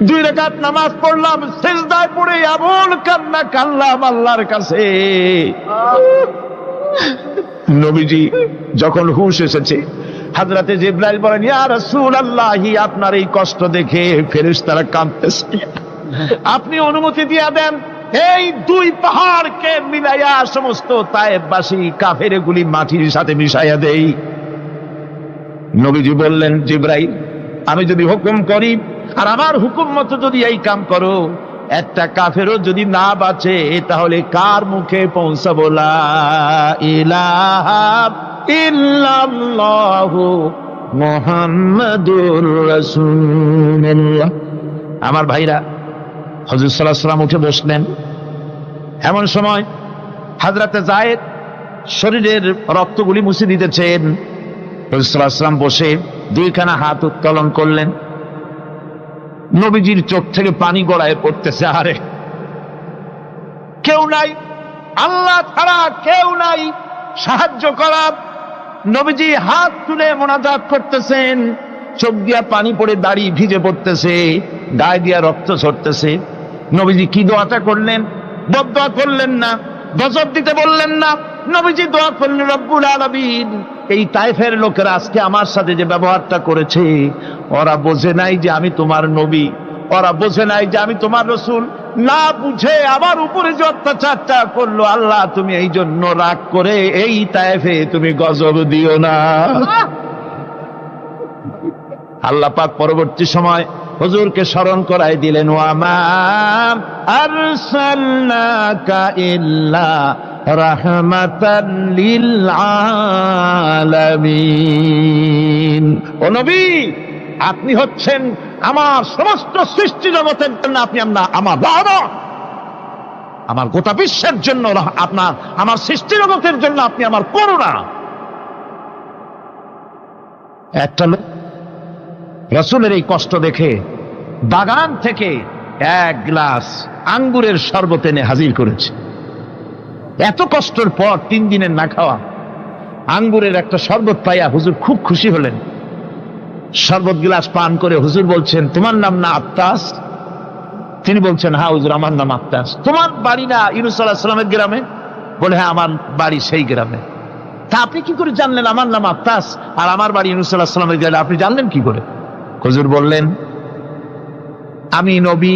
2 রাকাত নামাজ পড়লাম, সিজদায় পড়ে এমন কান্না কাঁদলাম আল্লাহর কাছে। নবীজি যখন হুঁশ এসেছে, হযরতে জিবরাইল বলেন, ইয়া রাসূলুল্লাহ, আপনার এই কষ্ট দেখে ফেরেশতারা কাঁদতেছে, আপনি অনুমতি দিয়ে দেন এই 2 পাহাড়কে মিলাইয়া সমস্ত তায়েফবাসী কাফেরগুলি মাটির সাথে মিশাইয়া দেই। নবীজি বললেন, জিবরাইল, আমি যদি হুকুম করি আর আমার হুকুম মতো যদি এই কাম করো, একটা কাফেরও যদি না বাঁচে তাহলে কার মুখে পৌঁছাবো লা ইলাহা ইল্লাল্লাহু মুহাম্মাদুর রাসূলুল্লাহ। আমার ভাইরা, হুজুর সাল্লাল্লাহু আলাইহি ওয়াসাল্লাম উঠে বসলেন। এমন সময় হযরতে যায়েদ শরীরের রক্তগুলি মুছে দিতেছেন। হুজুর সাল্লাল্লাহু আলাইহি ওয়াসাল্লাম বসে 2খানা হাত উত্তোলন করলেন। নবীজির চোখ থেকে পানি গড়ায় পড়তেছে। আরে কেউ নাই, আল্লাহ ছাড়া কেউ নাই সাহায্য করার। নবীজি হাত তুলে মোনাজাত করতেছেন, চোখ দিয়া পানি পড়ে দাড়ি ভিজে পড়তেছে, গায়ে দিয়া রক্ত ঝরতেছে। নবীজি কি দোয়াটা করলেন? বদদোয়া করলেন না, গজব দিতে বললেন না। নবীজি দোয়া করলেন, রব্বুল আলামিন, এই তায়েফের লোকেরা আজকে আমার সাথে যে ব্যবহারটা করেছে, ওরা বোঝে নাই যে আমি তোমার নবী, ওরা বোঝে নাই যে আমি তোমার রাসূল, না বুঝে আমার উপরে যে অত্যাচারটা করলো, আল্লাহ তুমি এই জন্য রাগ করে এই তায়েফে তুমি গজব দিও না। আল্লাহ পাক পরবর্তী সময় হুজুরকে স্মরণ করাই দিলেন, ওয়া মা আরসালনাকা ইল্লা রাহমাতাল লিল আলামিন। ও নবী, আপনি হচ্ছেন আমার সমস্ত সৃষ্টি জগতের জন্য, আপনি আমার রহমত, আমার গোটা বিশ্বের জন্য আপনার, আমার সৃষ্টি জগতের জন্য আপনি আমার করুণা। একটা লোক রাসূলের এই কষ্ট দেখে বাগান থেকে 1 গ্লাস আঙ্গুরের শরবত এনে হাজির করেছে। এত কষ্টের পর 3 দিনের না খাওয়া আঙ্গুরের একটা শরবত পাইয়া হুজুর খুব খুশি হলেন। শরবত গ্লাস পান করে হুজুর বলছেন, তোমার নাম না আত্তাস? তিনি বলছেন, হ্যাঁ হুজুর, আমার নাম আত্তাস। তোমার বাড়ি না ইউনূস আলাইহিস সালামের গ্রামে? বলে, হ্যাঁ আমার বাড়ি সেই গ্রামে। তা আপনি কি করে জানলেন আমার নাম আত্তাস আর আমার বাড়ি ইউনূস আলাইহিস সালামের গ্রামে? আপনি জানলেন কি করে? হুজুর বললেন, আমি নবী,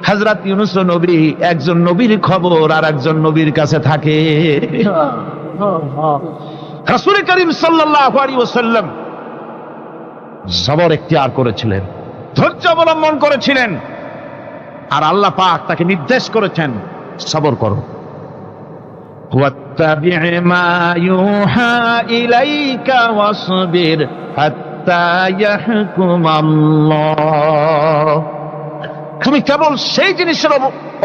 হযরত ইউনূস নবী, একজন নবীর খবর আর একজন নবীর কাছে থাকে। রাসূল করিম সাল্লাল্লাহু আলাইহি ওয়াসাল্লাম সবর ইখতিয়ার করেছিলেন, ধৈর্য অবলম্বন করেছিলেন, আর আল্লাহ পাক তাকে নির্দেশ করেছেন, সবর করো। ওয়াত্তাবি' মা ইউহা ইলাইকা ওয়াসবির হাত্তা ইয়াহকুমাল্লাহ। তুমি কেবল সেই জিনিসের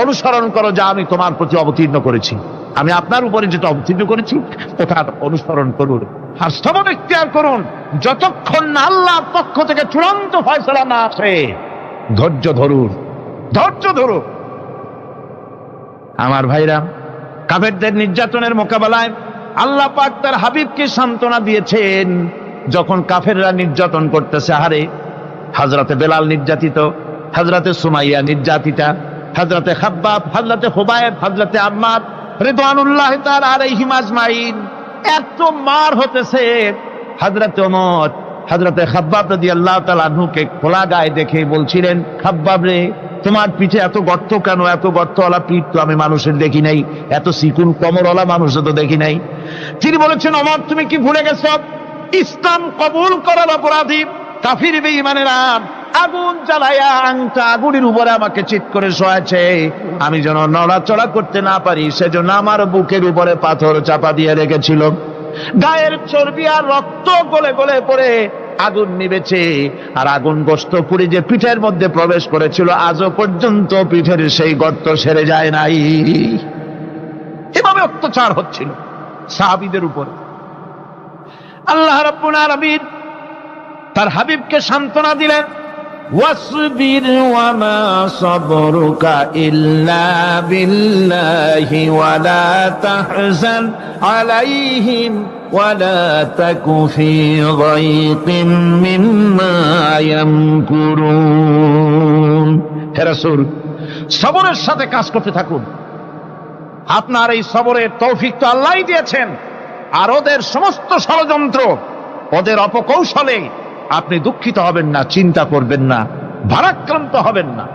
অনুসরণ করো যা আমি তোমার প্রতি অবতীর্ণ করেছি, আমি আপনার উপরে যেটা অবতীর্ণ করেছি ওটা অনুসরণ করুন আর সবর ইখতিয়ার করুন, যতক্ষণ না আল্লাহর পক্ষ থেকে চূড়ান্ত ফয়সালা না আসে। ধৈর্য ধরুন, ধৈর্য ধরুন। আমার ভাইরা, কাফেরদের নির্যাতনের মোকাবেলায় আল্লাহ পাক তার হাবিবকে সান্ত্বনা দিয়েছেন। যখন কাফেররা নির্যাতন করতেছে, হারে হযরতে বেলাল নির্যাতিত, হযরতে সুমাইয়া নির্যাতিতা, হযরতে খাব্বাব, হযরতে হুবায়ব, হযরতে আম্মার রিদওয়ানুল্লাহ তাআলা আলাইহিম আজমাইন, এত মার হতেছে। হযরতে ওমর হযরতে খাব্বাব রাদিয়াল্লাহু তাআলা আনহুকে খোলা গায়ে দেখে বলছিলেন, খাব্বাব রে, তোমার পিঠে এত গর্ত কেন? এত গর্তওয়ালা পিঠ তো আমি মানুষের দেখি নাই, এত চিকুন কোমরওয়ালা মানুষও তো দেখি নাই। তিনি বলেছেন, ওমর তুমি কি ভুলে গেছো? ইসলাম কবুল করার অপরাধী কাফির বেঈমানেরা আগুন জ্বালায়া আংটা আগুনের উপরে আমাকে চিৎ করে শোয়াছে। আমি যেন নড়াচড়া করতে না পারি সেজন্য আমার বুকের উপরে পাথর চাপা দিয়ে রেখেছিল। গায়ের চর্বি আর রক্ত গলে গলে পড়ে আগুন নিবেছে, আর আগুন গোশত পুড়ে যে পিঠের মধ্যে প্রবেশ করেছিল আজও পর্যন্ত পিঠের সেই গর্ত সেরে যায় নাই। এভাবে অত্যাচার হচ্ছিল সাহাবীদের উপর। আল্লাহ রাব্বুল আলামিন তার হাবিবকে সান্ত্বনা দিলেন, ওয়াসবির ওয়ামা সাবরুকা ইল্লা বিল্লাহি ওয়ালা তাহজান আলাইহিম ওয়ালা তাকু ফি যায়কিম মিম্মা ইয়ামকুরুন। হে রাসূল, সবরের সাথে কাজ করতে থাকুন। আপনার এই সবরের তৌফিক তো আল্লাহই দিয়েছেন, আর ওদের সমস্ত ষড়যন্ত্র, ওদের অপকৌশলে আপনি দুঃখিত হবেন না, চিন্তা করবেন না, ভারাক্রান্ত হবেন না।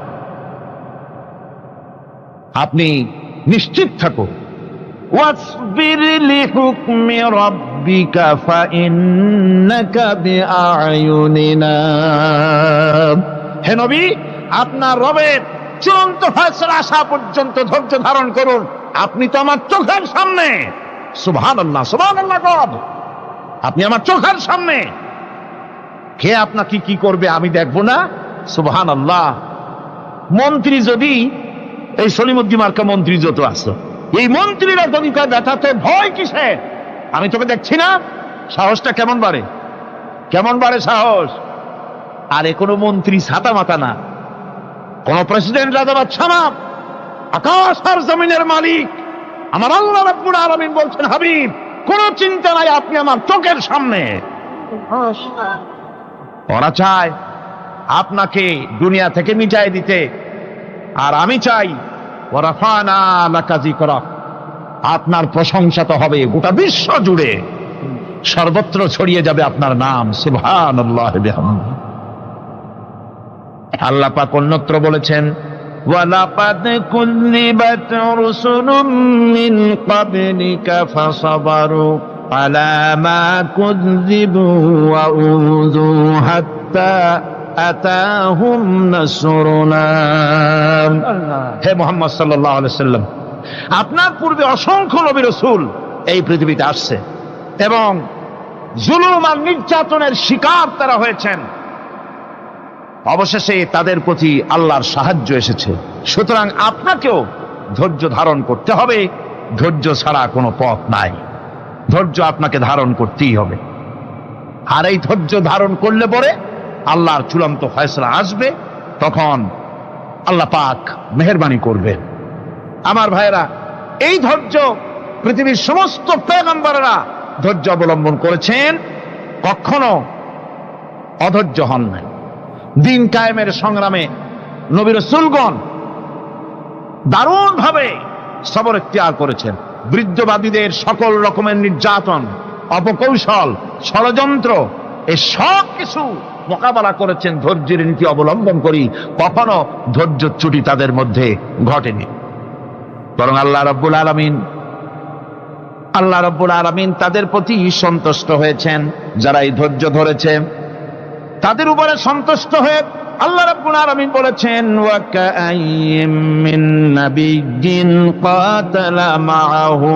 আপনি নিশ্চিত থাকুন। ওয়াসবির লিহুকমি রাব্বিকা ফাইন্নাকা বিআয়ুনিনা। হে নবী, আপনার রবের চূড়ান্ত ফয়সালা আসা পর্যন্ত ধৈর্য ধারণ করুন। আপনি তো আমার চোখের সামনে। সুবহানাল্লাহ, সুবহানাল্লাহ। আপনি আমার চোখের সামনে। কে আপনাকে কি করবে আমি দেখবো না? সুবহানাল্লাহ। মন্ত্রী যদি, এই সলিমুদ্দিন মার্কা মন্ত্রী যত আছে, এই মন্ত্রীরা যদি ব্যথাতে ভয় কিসে? আমি তোকে দেখছি না? সাহসটা কেমন বাড়ে, কেমন বাড়ে সাহস। আর এ কোনো মন্ত্রী ছাতা মাতা না, কোন প্রেসিডেন্ট রাজা বাদশা না, আকাশ আর জমিনের মালিক আমার আল্লাহ রাব্বুল আলামিন বলছেন, হাবিব কোনো চিন্তা নাই, আপনি আমার চোখের সামনে। ওরা চায় আপনাকে দুনিয়া থেকে মিটাই দিতে, আর আমি চাই ওয়ারাফানা লাকা যিকরাক, আপনার প্রশংসা তো হবে গোটা বিশ্ব জুড়ে, সর্বত্র ছড়িয়ে যাবে আপনার নাম। সুবহানাল্লাহি বিহামদিহি। আল্লাহ পাক অন্যত্র বলেছেন, ওয়ালাকাদ কুযযিবাত রুসুলুম মিন ক্বাবলিকা ফাসাবারু আলা মা কুযযিবু ওয়া উযু হাত্তা আতাহুম নাসরুনা। হে মুহাম্মদ সাল্লাল্লাহু আলাইহি ওয়াসাল্লাম, আপনার পূর্বে অসংখ্য নবী রাসূল এই পৃথিবীতে আসছে এবং জুলুম আর নির্যাতনের শিকার তারা হয়েছেন। অবশেষে তাদের প্রতি আল্লাহর সাহায্য এসেছে। সুতরাং আপনাকেও ধৈর্য ধারণ করতে হবে। ধৈর্য ছাড়া কোনো পথ নাই। ধৈর্য আপনাকে ধারণ করতেই হবে। আর এই ধৈর্য ধারণ করলে পরে আল্লাহর চূড়ান্ত ফয়সালা আসবে, তখন আল্লাহ পাক মেহেরবানি করবেন। আমার ভাইরা, এই ধৈর্য পৃথিবীর সমস্ত পয়গম্বররা ধৈর্য অবলম্বন করেছেন, কখনো অধৈর্য হন নাই। দিন কায়েমের সংগ্রামে নবী রাসূলগণ দারুণ ভাবে সবর ইখতিয়ার করেছেন। বৃদ্ধবাদীদের সকল রকমের নির্যাতন, অপকৌশল, ষড়যন্ত্র, এই সব কিছু মোকাবেলা করেছেন ধৈর্যের নীতি অবলম্বন করি। কখনো ধৈর্যচ্যুতি তাদের মধ্যে ঘটেনি, বরং আল্লাহ রাব্বুল আলামিন তাদের প্রতি সন্তুষ্ট হয়েছেন। যারা এই ধৈর্য ধরেছে তাদের উপরে সন্তুষ্ট হয়ে আল্লাহ রাব্বুল আলামিন বলেছেন, ওয়া কাআইয়্যিম মিন নাবিয়্যিন কাতালা মাআহু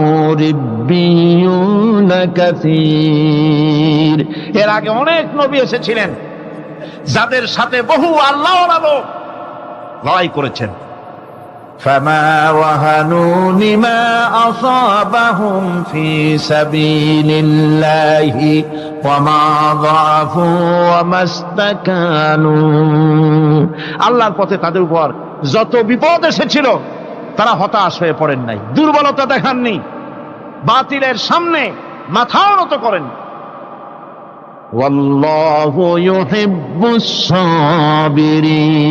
রিব্বিয়ুন কাসীর। এর আগে অনেক নবী এসেছিলেন যাদের সাথে বহু আল্লাহওয়ালা লোক লড়াই করেছেন, فما وهنوا لما أصابهم في سبيل الله وما ضعفوا وما استكانوا আল্লাহর পথে তাদের উপর যত বিপদ এসেছিল তারা হতাশ হয়ে পড়েন নাই, দুর্বলতা দেখাননি, বাতিলের সামনে মাথাও নত করেন। ওয়াল্লাহু ইউহিব্বুস সাবিরিন,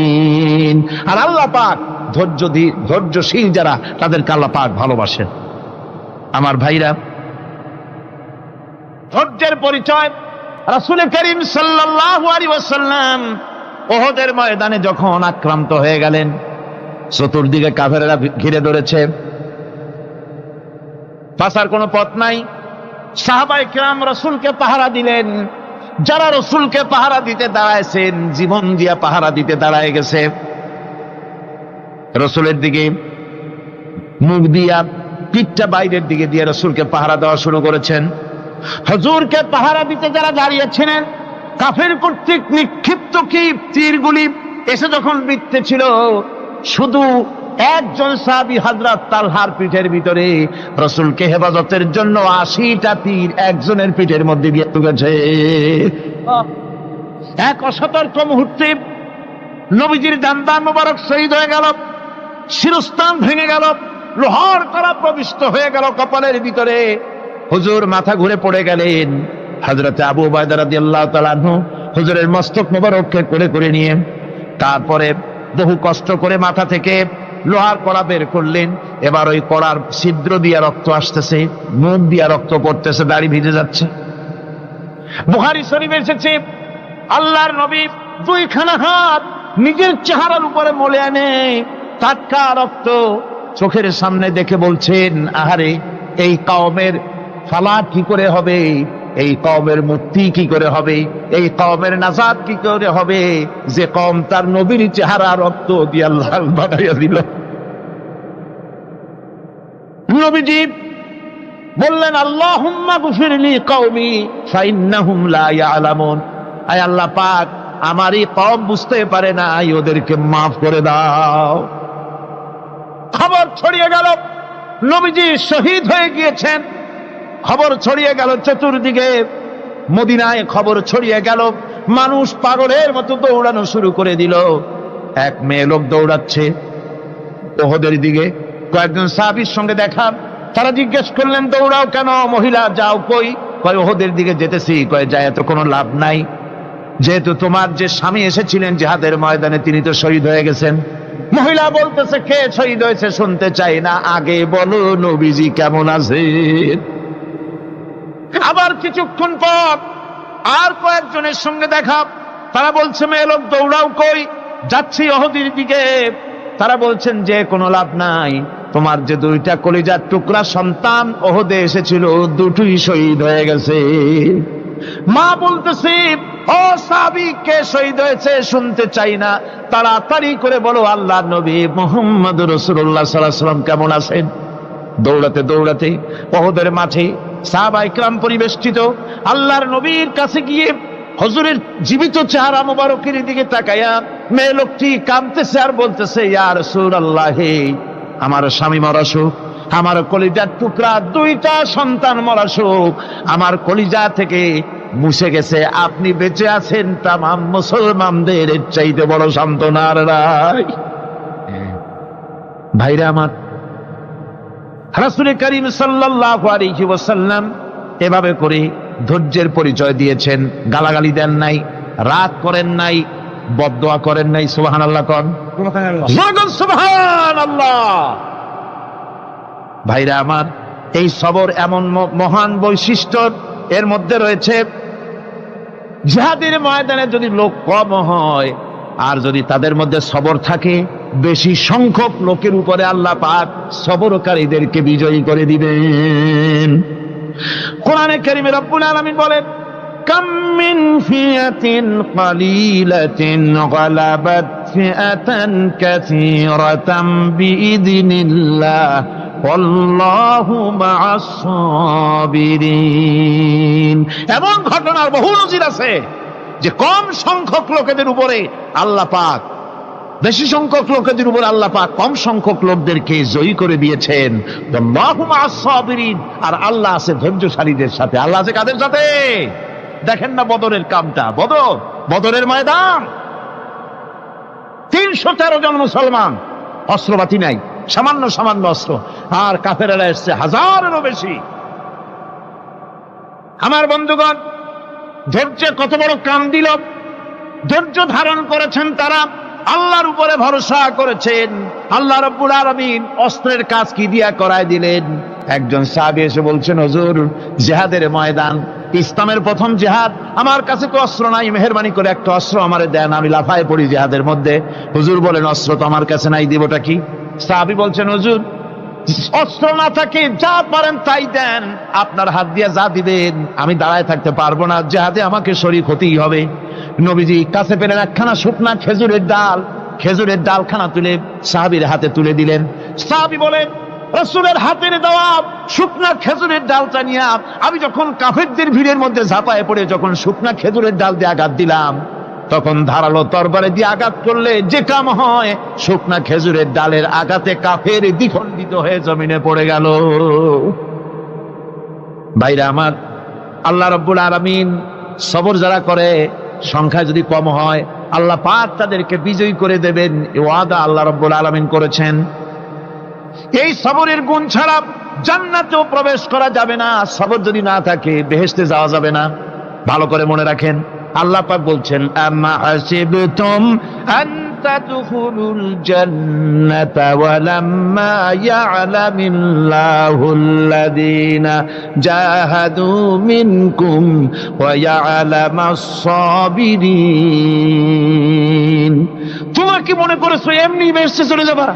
আর আল্লাহ পাক ধৈর্যশীল যারা তাদেরকে আল্লাহ পাক ভালোবাসেন। আমার ভাইরা, ধৈর্যের পরিচয় রাসূল করিম সাল্লাল্লাহু আলাইহি ওয়াসাল্লাম উহুদের ময়দানে যখন আক্রান্ত হয়ে গেলেন, চতুর্দিকে কাফেররা ঘিরে ধরেছে, বাঁচার কোনো পথ নাই। সাহাবায়ে কেরাম রাসূলকে পাহারা দিলেন। যারা রাসূলকে পাহারা দিতে দাঁড়াইছেন, জীবন দিয়া পাহারা দিতে দাঁড়ায় গেছে, রাসূলের দিকে মুখ দিয়া, পিঠটা বাইরের দিকে দিয়ে রাসূলকে পাহারা দেওয়া শুরু করেছেন। হুজুরকে পাহারা দিতে যারা দাঁড়িয়েছিলেন, কাফের কর্তৃক নিক্ষিপ্ত কি তীরগুলি এসে যখন বিঁধতেছিল, শুধু একজন সাহাবী হযরত তালহার পিঠের ভিতরে রাসূলকে হেফাজতের জন্য 80টা তীর একজনের পিঠের মধ্যে দিয়ে ঢুকেছে। এক অসতর্ক মুহূর্তে নবীজির দান্দান মোবারক শহীদ হয়ে গেল, শিরস্থান ভেঙে গেল, লোহার কড়া প্রবিষ্ট হয়ে গেল কপালের ভিতরে। হুজুর মাথা ঘুরে পড়ে গেলেন। হযরত আবু উবাইদা রাদিয়াল্লাহু তাআলা আনহু হুজুরের মস্তক মোবারককে কোলে করে নিয়ে তারপরে বহু কষ্ট করে মাথা থেকে লোহার কড়া বের করলেন। এবার ওই কড়ার ছিদ্র দিয়ে রক্ত আসতেছে, মুখ দিয়ে রক্ত পড়তেছে, দাড়ি ভিজে যাচ্ছে। বুখারী শরীফে এসেছে, আল্লাহর নবী দুইখানা হাত নিজের চেহারার উপরে মলে আনে টাটকা রক্ত চোখের সামনে দেখে বলছেন, আহারে, এই কওমের ফালাত কি করে হবে, এই কওমের মুক্তি কি করে হবে, এই কওমের নাজাত কি করে হবে, যে কওম তার নবীর চেহারা রক্ত দিয়ে লাল বানাইয়া দিল। নবীজি বললেন, আল্লাহুম্মা গফিরলি কওমি ফাইন্নাহুম লা ইয়ালামুন, আয় আল্লাহ পাক, আমার এই কওম বুঝতে পারে না, ওদেরকে মাফ করে দাও। খবর ছড়িয়ে গেল নবীজি শহীদ হয়ে গিয়েছেন। খবর ছড়িয়ে গেল চতুর্দিকে, মদিনায় খবর ছড়িয়ে গেল। মানুষ পাগলের মতো দৌড়ানো শুরু করে দিল। এক মেয়ে লোক দৌড়াচ্ছে উহুদের দিকে, কয়েকজন সাহাবীর সঙ্গে দেখা। তারা জিজ্ঞেস করলেন, দৌড়াও কেন? মহিলা, যাও কই? কয়, উহুদের দিকে যেতেছি। কয়, যায় তো কোনো লাভ নাই, যেহেতু তোমার যে স্বামী এসেছিলেন জিহাদের ময়দানে, তিনি তো শহীদ হয়ে গেছেন। মহিলা বলতেছে, কে শহীদ হয়েছে শুনতে চাই না, আগে বলো নবীজি কেমন আছে। আবার কিছুক্ষণ পর আর কয়েকজনের সঙ্গে দেখা। তারা বলছে, মেয়ে লোক দৌড়াও কই? যাচ্ছি উহুদের দিকে। তারা বলছেন, যে কোনো লাভ নাই, তোমার যে দুইটা কলিজার টুকরা সন্তান উহুদে এসেছিল, দুটোই শহীদ হয়ে গেছে। মা বলতেছে, ও সাহাবী, কে শহীদ হয়েছে শুনতে চাই না, তাড়াতাড়ি করে বলো আল্লাহর নবী মুহাম্মদ রাসূলুল্লাহ সাল্লাল্লাহু আলাইহি ওয়াসাল্লাম কেমন আছেন। দৌড়াতে দৌড়াতে উহুদের মাঠে সাহাবায়ে কেরাম পরিবেষ্টিত। আল্লাহর নবীর কাছে গিয়ে হুজুরের জীবিত চেহারা মোবারকের দিকে তাকায়া মেয়ে লোকটি কাঁদতেছে আর বলতেছে, ইয়া রাসূলুল্লাহ, আমার স্বামী মরা শোক, আমার কলিজার টুকরা দুইটা সন্তান মরা শোক আমার কলিজা থেকে মুছে গেছে, আপনি বেঁচে আছেন, তামাম মুসলমানদের চাইতে বড় সান্ত্বনার রায়। ভাইরা আমার, রাসূল করিম সাল্লাল্লাহু আলাইহি ওয়াসাল্লাম এভাবে করে ধৈর্যের পরিচয় দিয়েছেন। গালাগালি দেন নাই, রাগ করেন নাই, বদদোয়া করেন নাই। সুবহানাল্লাহ কোন, সুবহানাল্লাহ। ভাইরা আমার, এই সবর এমন মহান বৈশিষ্ট্য এর মধ্যে রয়েছে। জিহাদের ময়দানে যদি লোক কম হয় আর যদি তাদের মধ্যে সবর থাকে, বেশি সংখ্যক লোকের উপরে আল্লাহ পাক সবরকারীদেরকে বিজয়ী করে দিবেন। কোরআনে কারীমে রব্বুল আলামিন বলেন, কাম মিন ফিয়াতিন কালিলাতিন গালাবাত ফিআতান কাসীরাতাম বিইذনিল্লাহ ওয়াল্লাহু মা'আস সাবিরিন। এমন ঘটনার বহু নজির আছে যে কম সংখ্যক লোকেদের উপরে আল্লাহ পাক বেশি সংখ্যক লোকেদের উপর আল্লাহ পাক কম সংখ্যক লোকদেরকে জয়ী করে দিয়েছেন। আল্লাহু মা'আস সাবিরিন, আর আল্লাহ আছে ধৈর্যশালীদের সাথে। আল্লাহ আছে কাদের সাথে? দেখেন না বদরের কামটা, বদরের ময়দান, 313 জন মুসলমান, অস্ত্রপাতি নাই, সামান্য সামান্য অস্ত্র, আর কাফেরেরা এসছে হাজারেরও বেশি। আমার বন্ধুগণ, ধৈর্যে কত বড় কাম দিল! ধৈর্য ধারণ করেছেন তারা, আল্লাহর উপরে ভরসা করেছেন। আল্লাহ রাব্বুল আলামিন অস্ত্রের কাজ কি দিয়া করায় দিলেন। একজন সাহাবী এসে বলছেন, হুজুর, জিহাদের ময়দান, ইসলামের প্রথম জিহাদ, আমার কাছে তো অস্ত্র নাই, মেহেরবানি করে একটা অস্ত্র আমারে দেন, আমি লাফায় পড়ি জিহাদের মধ্যে। হুজুর বলেন, অস্ত্র তো আমার কাছে নাই, দিবটা কি? সাহাবী বলছেন, হুজুর, অস্ত্র না থাকে যা পারেন তাই দেন, আপনার হাত দিয়ে যা দিবেন আমি দাঁড়ায় থাকতে পারবো না, জিহাদে আমাকে শরীক হতেই হবে। নবীজি কাছে পেলেন একখানা শুকনা খেজুরের ডালখানা তুলে সাহাবীর হাতে তুলে দিলেন। সাহাবী বলেন, রাসূলের হাতের দেওয়া শুকনা খেজুরের ডালটা নিয়ে আমি যখন কাফেরদের ভিড়ের মধ্যে ঝাঁপায় পড়ে যখন শুকনা খেজুরের ডাল দিয়ে আঘাত দিলাম, তখন ধারালো তরবারে দিয়ে আঘাত করলে যে কাম হয়, শুকনা খেজুরের ডালের আঘাতে কাফের দ্বিখণ্ডিত হয়ে জমিনে পড়ে গেল। ভাইরা আমার, আল্লাহ রাব্বুল আলামিন সবর যারা করে, সংখ্যায় যদি কম হয়, আল্লাহ পাক তাদেরকে বিজয়ী করে দেবেন, এই ওয়াদা আল্লাহ রাব্বুল আলামিন করেছেন। এই সবরের গুণ ছাড়া জান্নাতেও প্রবেশ করা যাবে না। সবর যদি না থাকে বেহেশতে যাওয়া যাবে না। ভালো করে মনে রাখেন, আল্লাহ পাক বলছেন, আম্মা হাসিবতুম আন তাদখুলুল জান্নাতা ওয়া লাম্মা ইয়া'লামিল্লাহুল্লাযীনা জাহাদু মিনকুম ওয়া ইয়া'লামাস সাবিরিন। তোমরা কি মনে করেছো এমনি বেহেশতে চলে যাবা?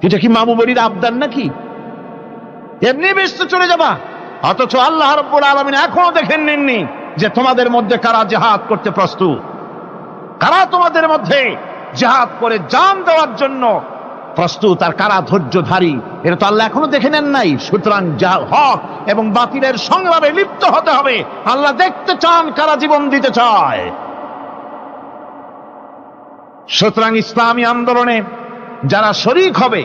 এটা কি মামু বাড়ির আবদার নাকি? এমনি বেহেশতে চলে যাবা? অথচ আল্লাহ রাব্বুল আলামিন এখনো দেখেন নেননি যে তোমাদের মধ্যে কারা জিহাদ করতে প্রস্তুত, কারা তোমাদের মধ্যে জিহাদ করে জান দেওয়ার জন্য প্রস্তুত, আর কারা ধৈর্যধারী, এটা তো আল্লাহ এখনো দেখে নেন নাই। সুতরাং হক এবং বাতিলের সংগ্রামে লিপ্ত হতে হবে। আল্লাহ দেখতে চান কারা জীবন দিতে চায়। সুতরাং ইসলামী আন্দোলনে যারা শরীক হবে,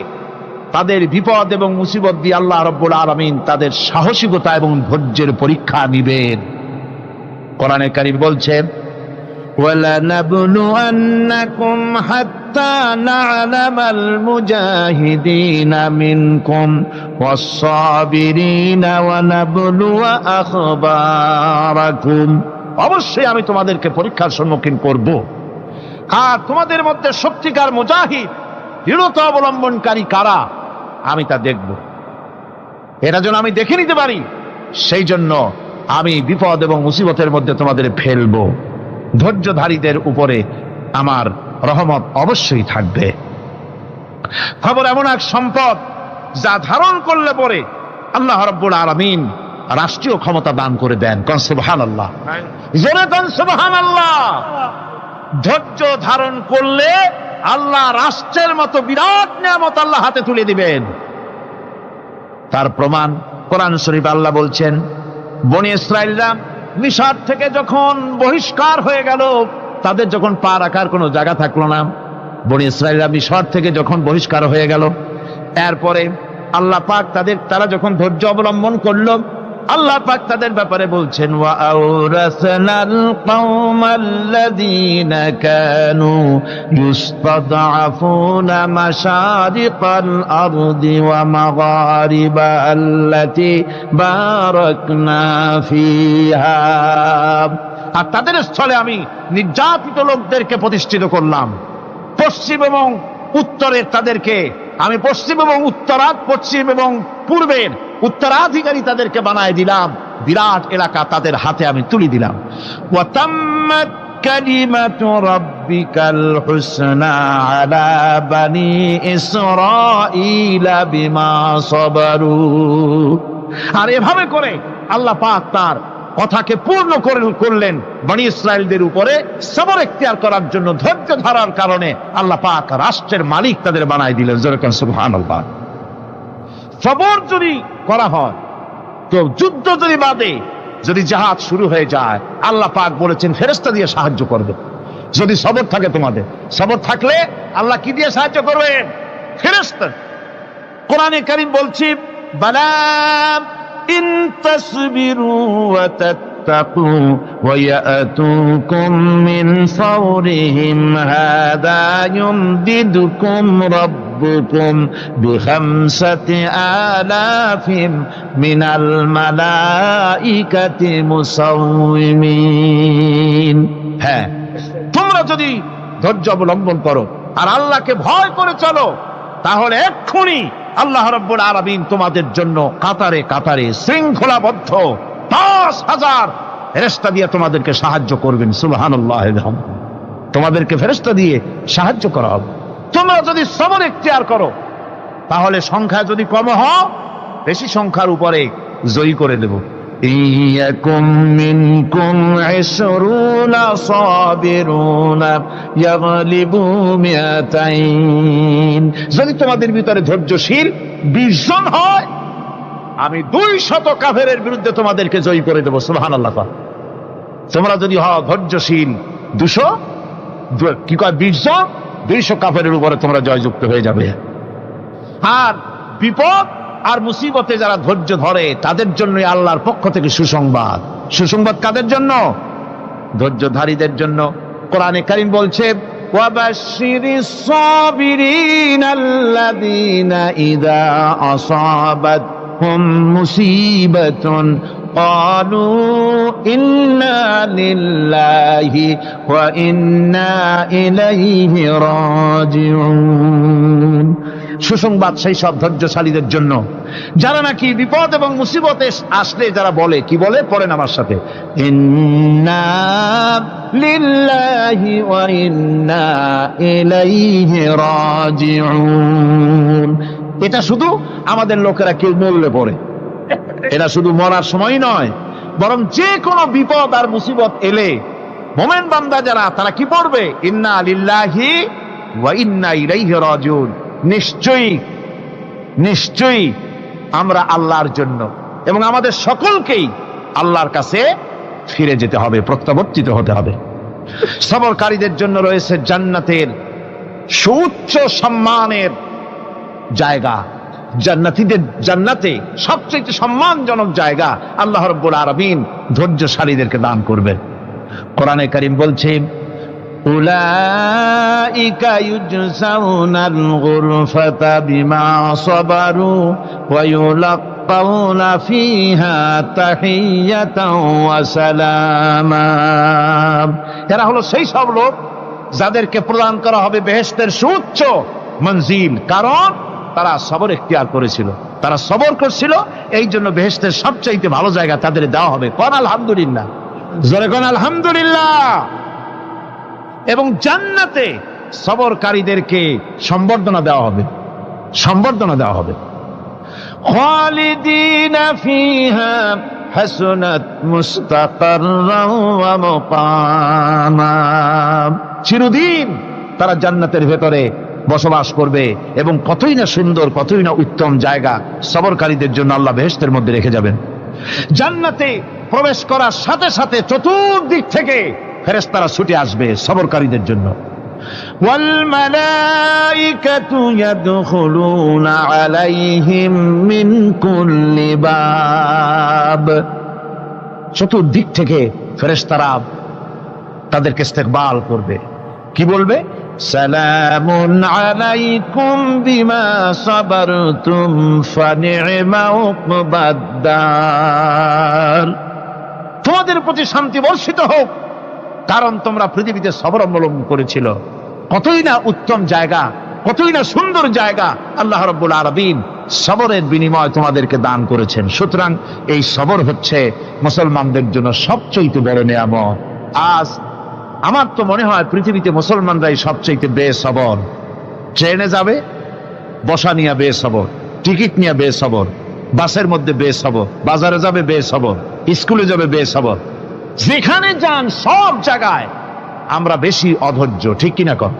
তাদের বিপদ এবং মুসিবত দিয়ে আল্লাহ রাব্বুল আলামিন তাদের সাহসিকতা এবং ধৈর্যের পরীক্ষা নিবেন। কোরআনে কারীম বলছেন, وَلَنَبْلُوَنَّكُمْ حَتَّى نَعْلَمَ الْمُجَاهِدِينَ مِنكُمْ وَالصَّابِرِينَ وَنَبْلُوَ أَخْبَارَكُمْ। অবশ্যই আমি তোমাদেরকে পরীক্ষার সম্মুখীন করব, আর তোমাদের মধ্যে সত্যিকার মুজাহিদ, দৃঢ়তা অবলম্বনকারী কারা, আমি তা দেখব। এটা যেন আমি দেখে নিতে পারি, সেই জন্য আমি বিপদ এবং মুসিবতের মধ্যে তোমাদের ফেলবো। ধৈর্যধারীদের উপরে আমার রহমত অবশ্যই থাকবে। খবর এমন এক সম্পদ যা ধারণ করলে পরে আল্লাহ রাব্বুল আলামিন রাষ্ট্রীয় ক্ষমতা দান করে দেন। কোন সুবহানাল্লাহ, জোরে কোন সুবহানাল্লাহ। ধৈর্য ধারণ করলে আল্লাহ রাষ্ট্রের মতো বিরাট নিয়ামত আল্লাহ হাতে তুলে দিবেন। তার প্রমাণ কোরআন শরীফ আল্লাহ বলছেন, বনি ইসরাইলরা মিশর থেকে যখন বহিষ্কার হয়ে গেল, তাদের যখন পা রাখার কোনো জায়গা থাকলো না, বনি ইসরাইলরা মিশর থেকে যখন বহিষ্কার হয়ে গেল, এরপরে আল্লাহ পাক তারা যখন ধৈর্য অবলম্বন করলো, আল্লাহ পাক তাদের ব্যাপারে বলছেন, ওয়া আওরাসনাল কওমাল্লাযীনা কানু ইউসতাদআফুনা মাশারিকাল আরদি ওয়া মাগারিবা আল্লাতী বারাকনা ফিহা। আর তাদের স্থলে আমি নির্যাতিত লোকদেরকে প্রতিষ্ঠিত করলাম। পশ্চিম এবং উত্তরের তাদেরকে আমি পশ্চিম এবং পূর্বের উত্তরাধিকারী তাদেরকে বানায় দিলাম। বিরাট এলাকা তাদের হাতে আমি তুলে দিলাম। ওয়া তাম্মাত কালিমাতু রাব্বিকাল হুসনা আলা বানি ইসরাঈলা বিমা সাবারু। আর এভাবে করে আল্লাহ পাক তার কথাকে পূর্ণ করলেন বনি ইসরাইলদের উপরে। সবর এখতিয়ার করার জন্য, ধৈর্য ধরার কারণে আল্লাহ পাক রাষ্ট্রের মালিক তাদের বানায় দিলেন। জোরে কোন সুবহানাল্লাহ। সবর যদি করা হয়, তো যুদ্ধ যদি বাদে, যদি জিহাদ শুরু হয়ে যায়, আল্লাহ পাক বলেছেন ফেরেশতা দিয়ে সাহায্য করবে। যদি সবর থাকে তোমাদের। সবর থাকলে আল্লাহ কি দিয়ে সাহায্য করবেন? ফেরেশতা। কোরআনে কারীম বলছি, বালা ইন তাসবিরু ওয়া তাত্তাকু ওয়া ইয়াতুকুম মিন ফাওরিহিম হাদা ইউমদিদুকুম রাব্বুকুম বিখামসাতি আলাফিন মিনাল মালাইকাতি মুসাউমিন। হ্যাঁ, তোমরা যদি ধৈর্য অবলম্বন করো আর আল্লাহকে ভয় করে চলো, তাহলে এক্ষুনি আল্লাহ রাব্বুল আলামিন তোমাদের জন্য কাতারে কাতারে শৃঙ্খলাবদ্ধ 10,000 ফেরেশতা দিয়ে তোমাদেরকে সাহায্য করবেন। সুবহানাল্লাহ। তোমাদেরকে ফেরেশতা দিয়ে সাহায্য করা হবে। তোমরা যদি সবর ইখতিয়ার করো, তাহলে সংখ্যা যদি কম হও, বেশি সংখ্যার উপরে জয়ী করে দেব। ইয়াকুম মিনকুম 20 সাবিরুনা ইয়াগলিবু মিয়াতাইন। যদি তোমাদের ভিতরে ধৈর্যশীল 20 জন হয়, আমি 200 কাফেরের বিরুদ্ধে তোমাদেরকে জয়ী করে দেব। সুবহানাল্লাহ। তোমরা যদি হও ধৈর্যশীল 200, কি কয় 20 জন, 200 কাফেরের উপরে তোমরা জয়যুক্ত হয়ে যাবে। আর বিপদ আর মুসিবতে যারা ধৈর্য ধরে, তাদের জন্য আল্লাহর পক্ষ থেকে সুসংবাদ। সুসংবাদ কাদের জন্য? ধৈর্যধারীদের জন্য। কোরআনে কারীম বলছে, ওয়াবাশশিরিস সাবিরিনাল্লাযীনা ইযা আসাবাতহুম মুসিবাতুন ক্বালু ইন্না লিল্লাহি ওয়া ইন্না ইলাইহি রাজিউন। সুসংবাদ সেই সব ধৈর্যশালীদের জন্য যারা নাকি বিপদ এবং মুসিবতে আসলে যারা বলে, কি বলে? পড়েন আমার সাথে, ইন্না লিল্লাহি ওয়া ইন্না ইলাইহি রাজিউন। এটা শুধু আমাদের লোকেরা কেউ মরলে পড়ে, এটা শুধু মরার সময় নয়, বরং যে কোনো বিপদ আর মুসিবত এলে মুমিন বান্দা যারা, তারা কি পড়বে? ইন্না লিল্লাহি ওয়া ইন্না ইলাইহি রাজিউন। নিশ্চয়ই নিশ্চয়ই আমরা আল্লাহর জন্য এবং আমাদের সকলকেই আল্লাহর কাছে ফিরে যেতে হবে, প্রত্যাবর্তিত হতে হবে। সবরকারীদের জন্য রয়েছে জান্নাতের সুউচ্চ সম্মানের জায়গা। জান্নাতে সবচেয়ে সম্মানজনক জায়গা আল্লাহ রাব্বুল আলামিন ধৈর্যশালীদেরকে দান করবেন। কোরআনে কারীম বলছে, উলাইকা ইউজসাউনাল গুরফাতা বিমা সাবারু ওয়া ইউলাক্কাউনা ফিহা তাহিয়াতাও ওয়া সালামা। এরা হলো সেই সব লোক যাদেরকে প্রদান করা হবে বেহেশতের সুউচ্চ মঞ্জিল, কারণ তারা সবর ইখতিয়ার করেছিল, তারা সবর করছিল, এই জন্য বেহেশতের সবচাইতে ভালো জায়গা তাদের দেওয়া হবে। কোন আলহামদুলিল্লাহ, জোরে কোন আলহামদুলিল্লাহ। এবং জান্নাতে সবরকারীদেরকে সম্বর্ধনা দেওয়া হবে, সম্বর্ধনা দেওয়া হবে। খালিদিনা ফিহা হাসনাত মুস্তাকাররাও ওয়া মুকামা। চিরদিন তারা জান্নাতের ভেতরে বসবাস করবে এবং কতই না সুন্দর, কতই না উত্তম জায়গা সবরকারীদের জন্য আল্লাহ বেহেশতের মধ্যে রেখে যাবেন। জান্নাতে প্রবেশ করার সাথে সাথে চতুর্দিক থেকে ফেরেশতারা ছুটে আসবে সবরকারীদের জন্য। ওয়াল মালাইকাতু ইয়াদখুলুনা আলাইহিম মিন কুল্লি বাব। চতুর্দিক থেকে ফেরেশতারা তাদেরকে ইস্তেকবাল করবে। কি বলবে? সালামুন আলাইকুম বিমা সাবারতুম ফানি'মা উকবাদ-দার। তোমাদের প্রতি শান্তি বর্ষিত হোক, কারণ তোমরা পৃথিবীতে সবর অবলম্বন করেছিল। কতই না উত্তম জায়গা, কতই না সুন্দর জায়গা আল্লাহ রাব্বুল আলামিন সবরের বিনিময় তোমাদেরকে দান করেছেন। সুতরাং এই সবর হচ্ছে মুসলমানদের জন্য সবচেয়ে বড় নিয়ামত। আজ আমার তো মনে হয় পৃথিবীতে মুসলমানরাই সবচেয়ে বেসবর। ট্রেনে যাবে, বসা নিয়ে বেসবর, টিকিট নিয়ে বেসবর, বাসের মধ্যে বেসবর, বাজারে যাবে বেসবর, স্কুলে যাবে বেসবর, যেখানে যান সব জায়গায় আমরা বেশি অধৈর্য, ঠিক কিনা কর?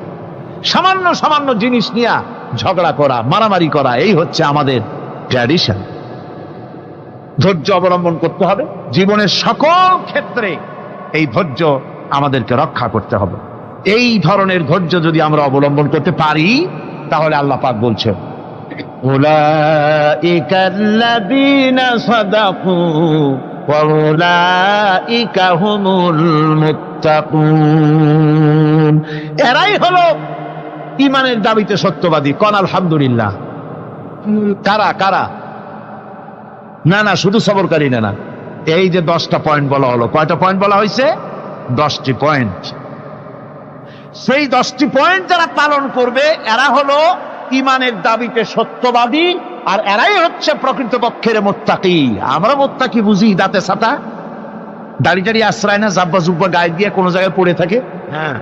সামান্য সামান্য জিনিস নিয়ে ঝগড়া করা, মারামারি করা, এই হচ্ছে আমাদের ট্র্যাডিশন। ধৈর্য অবলম্বন করতে হবে জীবনের সকল ক্ষেত্রে। এই ধৈর্য আমাদেরকে রক্ষা করতে হবে। এই ধরনের ধৈর্য যদি আমরা অবলম্বন করতে পারি, তাহলে আল্লাহ পাক বলছেন উলাইকাল্লাযীনা সাদাকু ওয়া উলাইকা হুমুল মুত্তাকুন, এরাই হলো ঈমানের দাবিতে সত্যবাদী। কোন আলহামদুলিল্লাহ। কারা কারা? না শুধু সবরকারী না। এই যে 10টা পয়েন্ট বলা হলো, কয়টা পয়েন্ট বলা হয়েছে? 10টি পয়েন্ট। সেই 10টি পয়েন্ট যারা পালন করবে এরা হলো ঈমানের দাবিতে সত্যবাদী, আর এরাই হচ্ছে প্রকৃতপক্ষের মুত্তাকি। আমরা মুত্তাকি বুঝি দাঁতে ছাতা, দাড়ি টাড়ি আশ্রয় না, জাব্বা জুব্বা গায়ে দিয়ে কোনো জায়গায় পড়ে থাকে, হ্যাঁ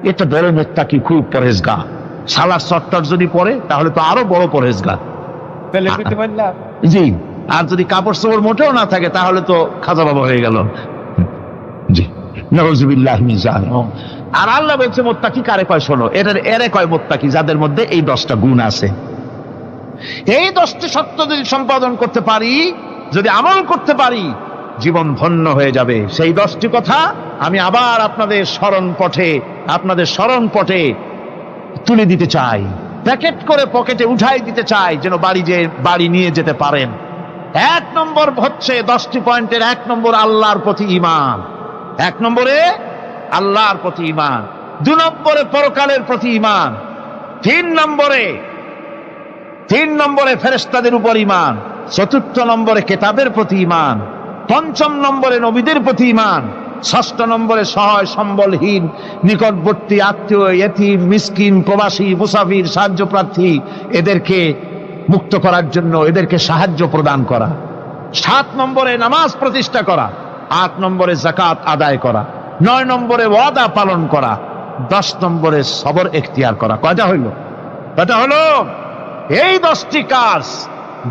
এটা বড় মুত্তাকি, খুব পরহেজগার। সালার চট্টর যদি পড়ে তাহলে তো আরো বড় পরহেজগার। জি, আর যদি কাপড় চোপড় মোটেও না থাকে তাহলে তো খাজা বাবা হয়ে গেল। জি, নাউযুবিল্লাহি মিন যালিক। আর আল্লাহ বলছে মুত্তাকি কারে কয় শোনো, এরে কয় মুত্তাকি যাদের মধ্যে এই 10টা গুণ আছে। এই 10টি সত্য যদি সম্পাদন করতে পারি, যদি আমল করতে পারি, জীবন ধন্য হয়ে যাবে। সেই 10টি কথা আমি আবার আপনাদের স্মরণ পটে তুলে দিতে চাই, প্যাকেট করে পকেটে উঠাই দিতে চাই, যেন বাড়ি নিয়ে যেতে পারেন। 1 নম্বর হচ্ছে 10টি পয়েন্টের 1 নম্বর আল্লাহর প্রতি ঈমান। 1 নম্বরে আল্লাহর প্রতি ঈমান, 2 নম্বরে পরকালের প্রতি ঈমান, 3 নম্বরে ফেরেশতাদের উপর ঈমান, 4র্থ নম্বরে কিতাবের প্রতি ঈমান, 5ম নম্বরে নবীদের প্রতি ঈমান, 6ষ্ঠ নম্বরে সহায় সম্বলহীন নিকটবর্তী আত্মীয়, ইয়েতিম, মিসকিন, প্রবাসী, মুসাফির, সাহায্য প্রার্থী, এদেরকে মুক্ত করার জন্য এদেরকে সাহায্য প্রদান করা, 7 নম্বরে নামাজ প্রতিষ্ঠা করা, 8 নম্বরে যাকাত আদায় করা, 9 নম্বরে ওয়াদা পালন করা, 10 নম্বরে সবর এখতিয়ার করা। কয়টা হলো? এই 10টি কাজ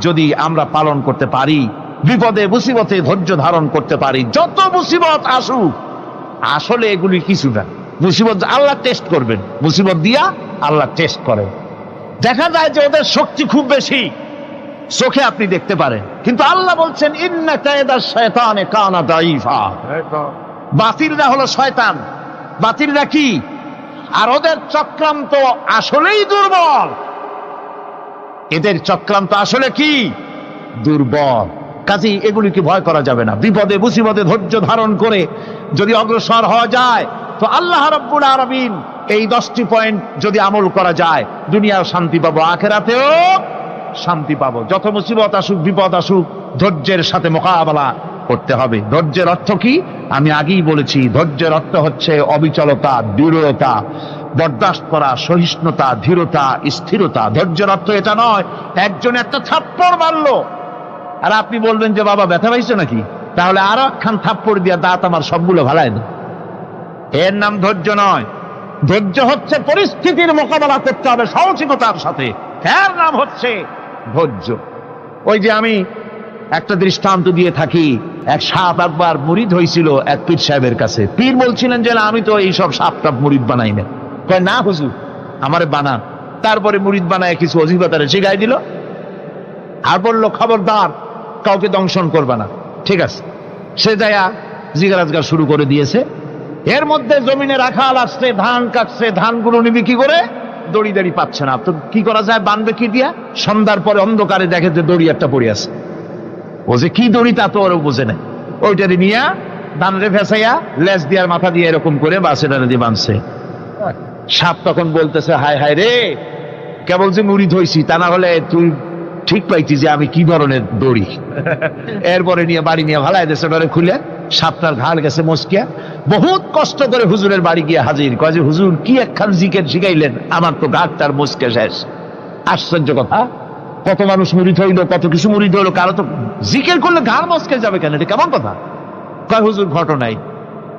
যদি আমরা পালন করতে পারি, বিপদে মুসিবতে ধৈর্য ধারণ করতে পারি, যত মুসিবত আসুক, আসলে এগুলি কিছু না। মুসিবত আল্লাহ টেস্ট করবেন, মুসিবত দিয়া আল্লাহ টেস্ট করেন। দেখা যায় যে ওদের শক্তি খুব বেশি, চোখে আপনি দেখতে পারেন, কিন্তু আল্লাহ বলছেন ইন্না কায়দা শায়তানে কানা দাঈফা। বাতিলরা হলো শয়তান। বাতিলরা কি? আর ওদের চক্রান্ত আসলেই দুর্বল। এদের চক্রান্ত আসলে কি? দুর্বল। কাজেই এগুলিকে ভয় করা যাবে না। বিপদে মুসিবতে ধৈর্য ধারণ করে যদি অগ্রসর হওয়া যায়, তো আল্লাহ রাব্বুল আলামিন এই 10টি পয়েন্ট যদি আমল করা যায়, দুনিয়ার শান্তি পাবো, আখিরাতেও শান্তি পাবো। যত মুসিবত আসুক, বিপদ আসুক, ধৈর্যের সাথে মোকাবেলা করতে হবে। ধৈর্যের অর্থ কি? আমি আগেই বলেছি, ধৈর্যের অর্থ হচ্ছে অবিচলতা, দৃঢ়তা, বরদাস্ত করা, সহিষ্ণুতা, ধীরতা, স্থিরতা। ধৈর্যের অর্থ এটা নয় একজন একটা থাপ্পড় মারলো আর আপনি বলবেন যে বাবা ব্যথা পাইছে নাকি, তাহলে আরো একখান থাপ্পড় দিয়া দাঁত আমার সবগুলো ভালায় না। এর নাম ধৈর্য নয়। ধৈর্য হচ্ছে পরিস্থিতির মোকাবেলা করতে হবে সাহসিকতার সাথে, এর নাম হচ্ছে ধৈর্য। ওই যে আমি একটা দৃষ্টান্ত দিয়ে থাকি, এক সাপ একবার মুরিদ হয়েছিল এক পীর সাহেবের কাছে। পীর বলছিলেন যে আমি তো এইসব সাপ টাপ মুরিদ বানাই না। কয় না হুজুর, আমারে বানান। তারপরে মুরিদ বানায় কিছু অজিফাতারে শিখাই দিল, আর বললো খবরদার কাউকে দংশন করবে না। ঠিক আছে, সে যায়া জিজ্ঞাসা শুরু করে দিয়েছে। এর মধ্যে জমিনে রাখাল আসছে, ধান কাটছে, ধানগুলো নিবি কি করে, দড়ি দাড়ি পাচ্ছে না। তো কি করা যায়, বানবে কি দিয়া? সন্ধ্যার পরে অন্ধকারে দেখে যে দড়ি একটা পড়ে আছে। ও যে কি দড়ি তা তো ওরা বোঝে না। ওইটারে নিয়ে ধানরে ফেসাইয়া লেজ দিয়ার মাথা দিয়ে এরকম করে বাসেটারে দিয়ে বাঁধছে। সাপ তখন বলতেছে, হায় হায় রে, কেবল যে মুরিদ হইছি, তা না হলে তুই ঠিক পাইছি যে আমি কি ধরনের দড়ি। এরপরে নিয়ে বাড়ি নিয়ে ভালাই দেশে ডরে খুলে সাপটার ঘাড় গেছে মস্কিয়া। বহুত কষ্ট করে হুজুরের বাড়ি গিয়ে হাজির। কয় যে হুজুর কি একখান জিকের শিখাইলেন, আমার তো ঘাটটার মস্কে শেষ। আশ্চর্য কথা, কত মানুষ মুরিদ হইলো, কত কিছু মুরিদ হইলো, কারো তো জিকের করলে ঘাড় মস্কে যাবে কেন? এটা কেমন কথা? কয় হুজুর ঘটনাই।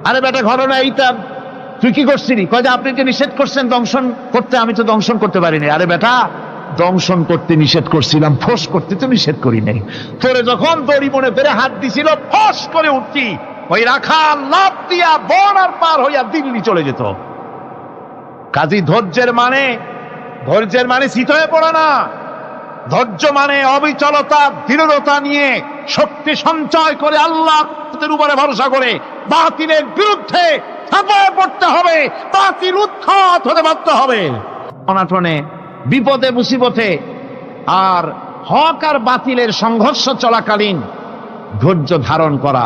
আরে বেটা ঘটনা এইটা, তুই কি করছিলি? কয় যে আপনি যে নিষেধ করছেন দংশন করতে, আমি তো দংশন করতে পারিনি। আরে বেটা, দংশন করতে নিষেধ করছিলাম, ফোঁস করতে তো নিষেধ করি নাই। তোরে যখন দড়ি মনে পেরে হাত দিছিল, ফোঁস করে উঠতি, ওই রাখাল লাফ দিয়া বন আর পার হইয়া দিল্লি চলে যেত। কাজী ধৈর্যের মানে শীত হয়ে পড়ে না। ধৈর্য মানে অবিচলতা, দৃঢ়তা নিয়ে শক্তি সঞ্চয় করে আল্লাহর উপরে ভরসা করে বাতিলের বিরুদ্ধে ছাপায় পড়তে হবে, বাতিল উৎখাত হতে বাধ্য হবে। অনাটনে, বিপদে, মুসিবতে আর হক আর বাতিলের সংঘর্ষ চলাকালীন ধৈর্য ধারণ করা,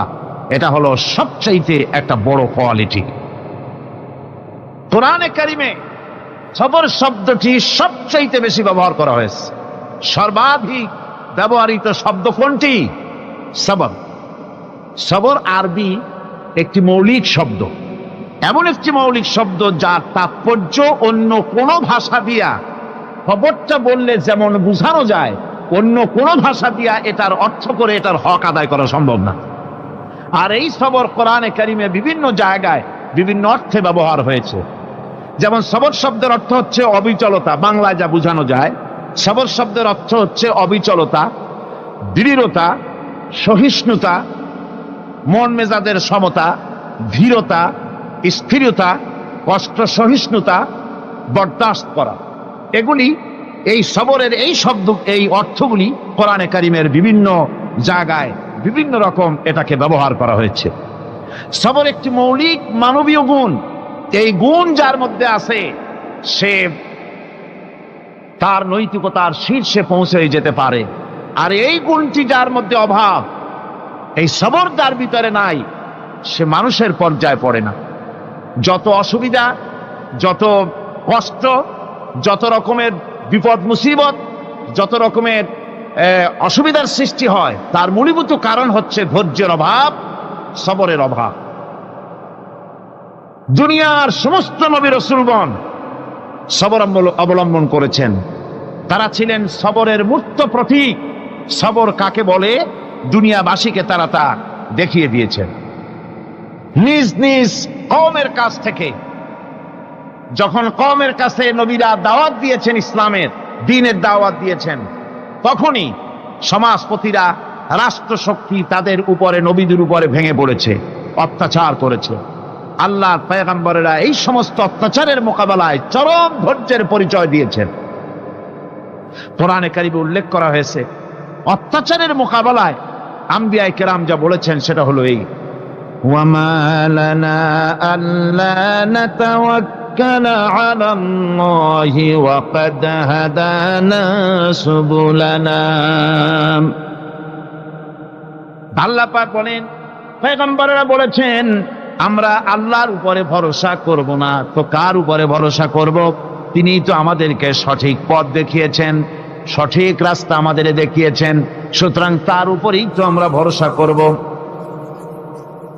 এটা হলো সবচাইতে একটা বড় কোয়ালিটি। কোরআনে কারিমে সবর শব্দটি সবচাইতে বেশি ব্যবহার করা হয়েছে। সর্বাধিক ব্যবহৃত শব্দ কোনটি? সবর। সবর আরবি একটি মৌলিক শব্দ, এমন একটি মৌলিক শব্দ যার তাৎপর্য অন্য কোনো ভাষা দিয়া খবরটা বললে যেমন বোঝানো যায়, অন্য কোনো ভাষা দিয়া এটার অর্থ করে এটার হক আদায় করা সম্ভব না। আর এই সবর কোরআনে কারিমে বিভিন্ন জায়গায় বিভিন্ন অর্থে ব্যবহার হয়েছে। যেমন সবর শব্দের অর্থ হচ্ছে অবিচলতা, বাংলায় যা বোঝানো যায়। সবর শব্দের অর্থ হচ্ছে অবিচলতা, দৃঢ়তা, সহিষ্ণুতা, মন মেজাজের সমতা, ধীরতা, স্থিরতা, কষ্ট সহিষ্ণুতা, বরদাস্ত করা। এগুলি এই সবরের এই শব্দ, এই অর্থগুলি কোরআনে কারিমের বিভিন্ন জায়গায় বিভিন্ন রকম এটাকে ব্যবহার করা হয়েছে। সবর একটি মৌলিক মানবীয় গুণ। এই গুণ যার মধ্যে আছে সে তার নৈতিকতার শীর্ষে পৌঁছে যেতে পারে। আর এই গুণটি যার মধ্যে অভাব, এই সবর যার ভিতরে নাই, সে মানুষের পর্যায়ে পড়ে না। যত অসুবিধা, যত কষ্ট, যত রকমের বিপদ মুসিবত, যত রকমের অসুবিধার সৃষ্টি হয়, তার মূলীভূত কারণ হচ্ছে ধৈর্যের অভাব, সবরের অভাব। দুনিয়ার সমস্ত নবী রাসূলগণ সবর অবলম্বন করেছেন। তারা ছিলেন সবরের মূর্ত প্রতীক। সবর কাকে বলে দুনিয়াবাসীকে তারা তা দেখিয়ে দিয়েছেন। নিজ নিজ কওমের কাছ থেকে যখন কওমের কাছে নবীরা দাওয়াত দিয়েছেন, ইসলামের দ্বীনের দাওয়াত দিয়েছেন, তখনই সমাজপতিরা, রাষ্ট্রশক্তি তাদের উপরে, নবীদের উপরে ভেঙে পড়েছে, অত্যাচার করেছে। আল্লাহর পয়গম্বরেরা এই সমস্ত অত্যাচারের মোকাবেলায় চরম ধৈর্যের পরিচয় দিয়েছেন। কোরআনে কারিমে উল্লেখ করা হয়েছে অত্যাচারের মোকাবেলায় আম্বিয়ায়ে কেরাম যা বলেছেন সেটা হলো এই: ওয়ামা লানা আল্লা নাতাওয়াক্কালা আলাল্লাহি ওয়া ক্বাদ হাদানা সুবুলানা। আল্লাহ পাক বলেন, পয়গম্বরেরা বলেছেন আমরা আল্লাহর উপরে ভরসা করব না, তো কার উপরে ভরসা করব? তিনি তো আমাদেরকে সঠিক পথ দেখিয়েছেন, সঠিক রাস্তা আমাদের দেখিয়েছেন, সুতরাং তার উপরেই তো আমরা ভরসা করব।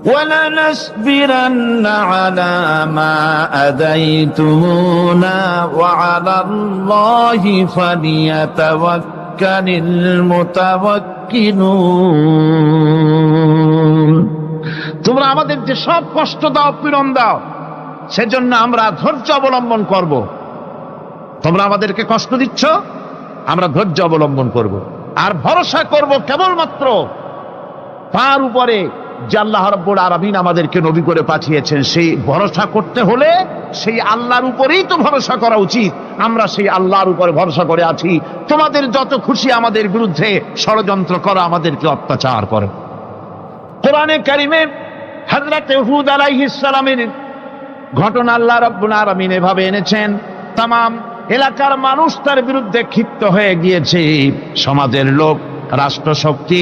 ওয়ালানাসবিরান্না আলা মা আদাইতুমুনা ওয়া আলাল্লাহি ফালিয়াতাওয়াক্কালিল মুতাওয়াক্কিলুন। তোমরা আমাদের যে সব কষ্ট দাও, পীড়ন দাও, সেজন্য আমরা ধৈর্য অবলম্বন করব। তোমরা আমাদেরকে কষ্ট দিচ্ছ, আমরা ধৈর্য অবলম্বন করব আর ভরসা করব কেবলমাত্র তার উপরে যে আল্লাহ রাব্বুল আলামিন আমাদেরকে নবী করে পাঠিয়েছেন। সেই ভরসা করতে হলে সেই আল্লাহর উপরেই তো ভরসা করা উচিত। আমরা সেই আল্লাহর উপরে ভরসা করে আছি। তোমাদের যত খুশি আমাদের বিরুদ্ধে ষড়যন্ত্র করো, আমাদেরকে অত্যাচার করো। কোরআনে কারিমে হযরত হুদ আলাইহিস সালামের ঘটনা আল্লাহ রাব্বুল আলামিন এভাবে এনেছেন। তামাম এলাকার মানুষ তার বিরুদ্ধে ক্ষিপ্ত হয়ে গিয়েছে। সমাজের লোক, রাষ্ট্রশক্তি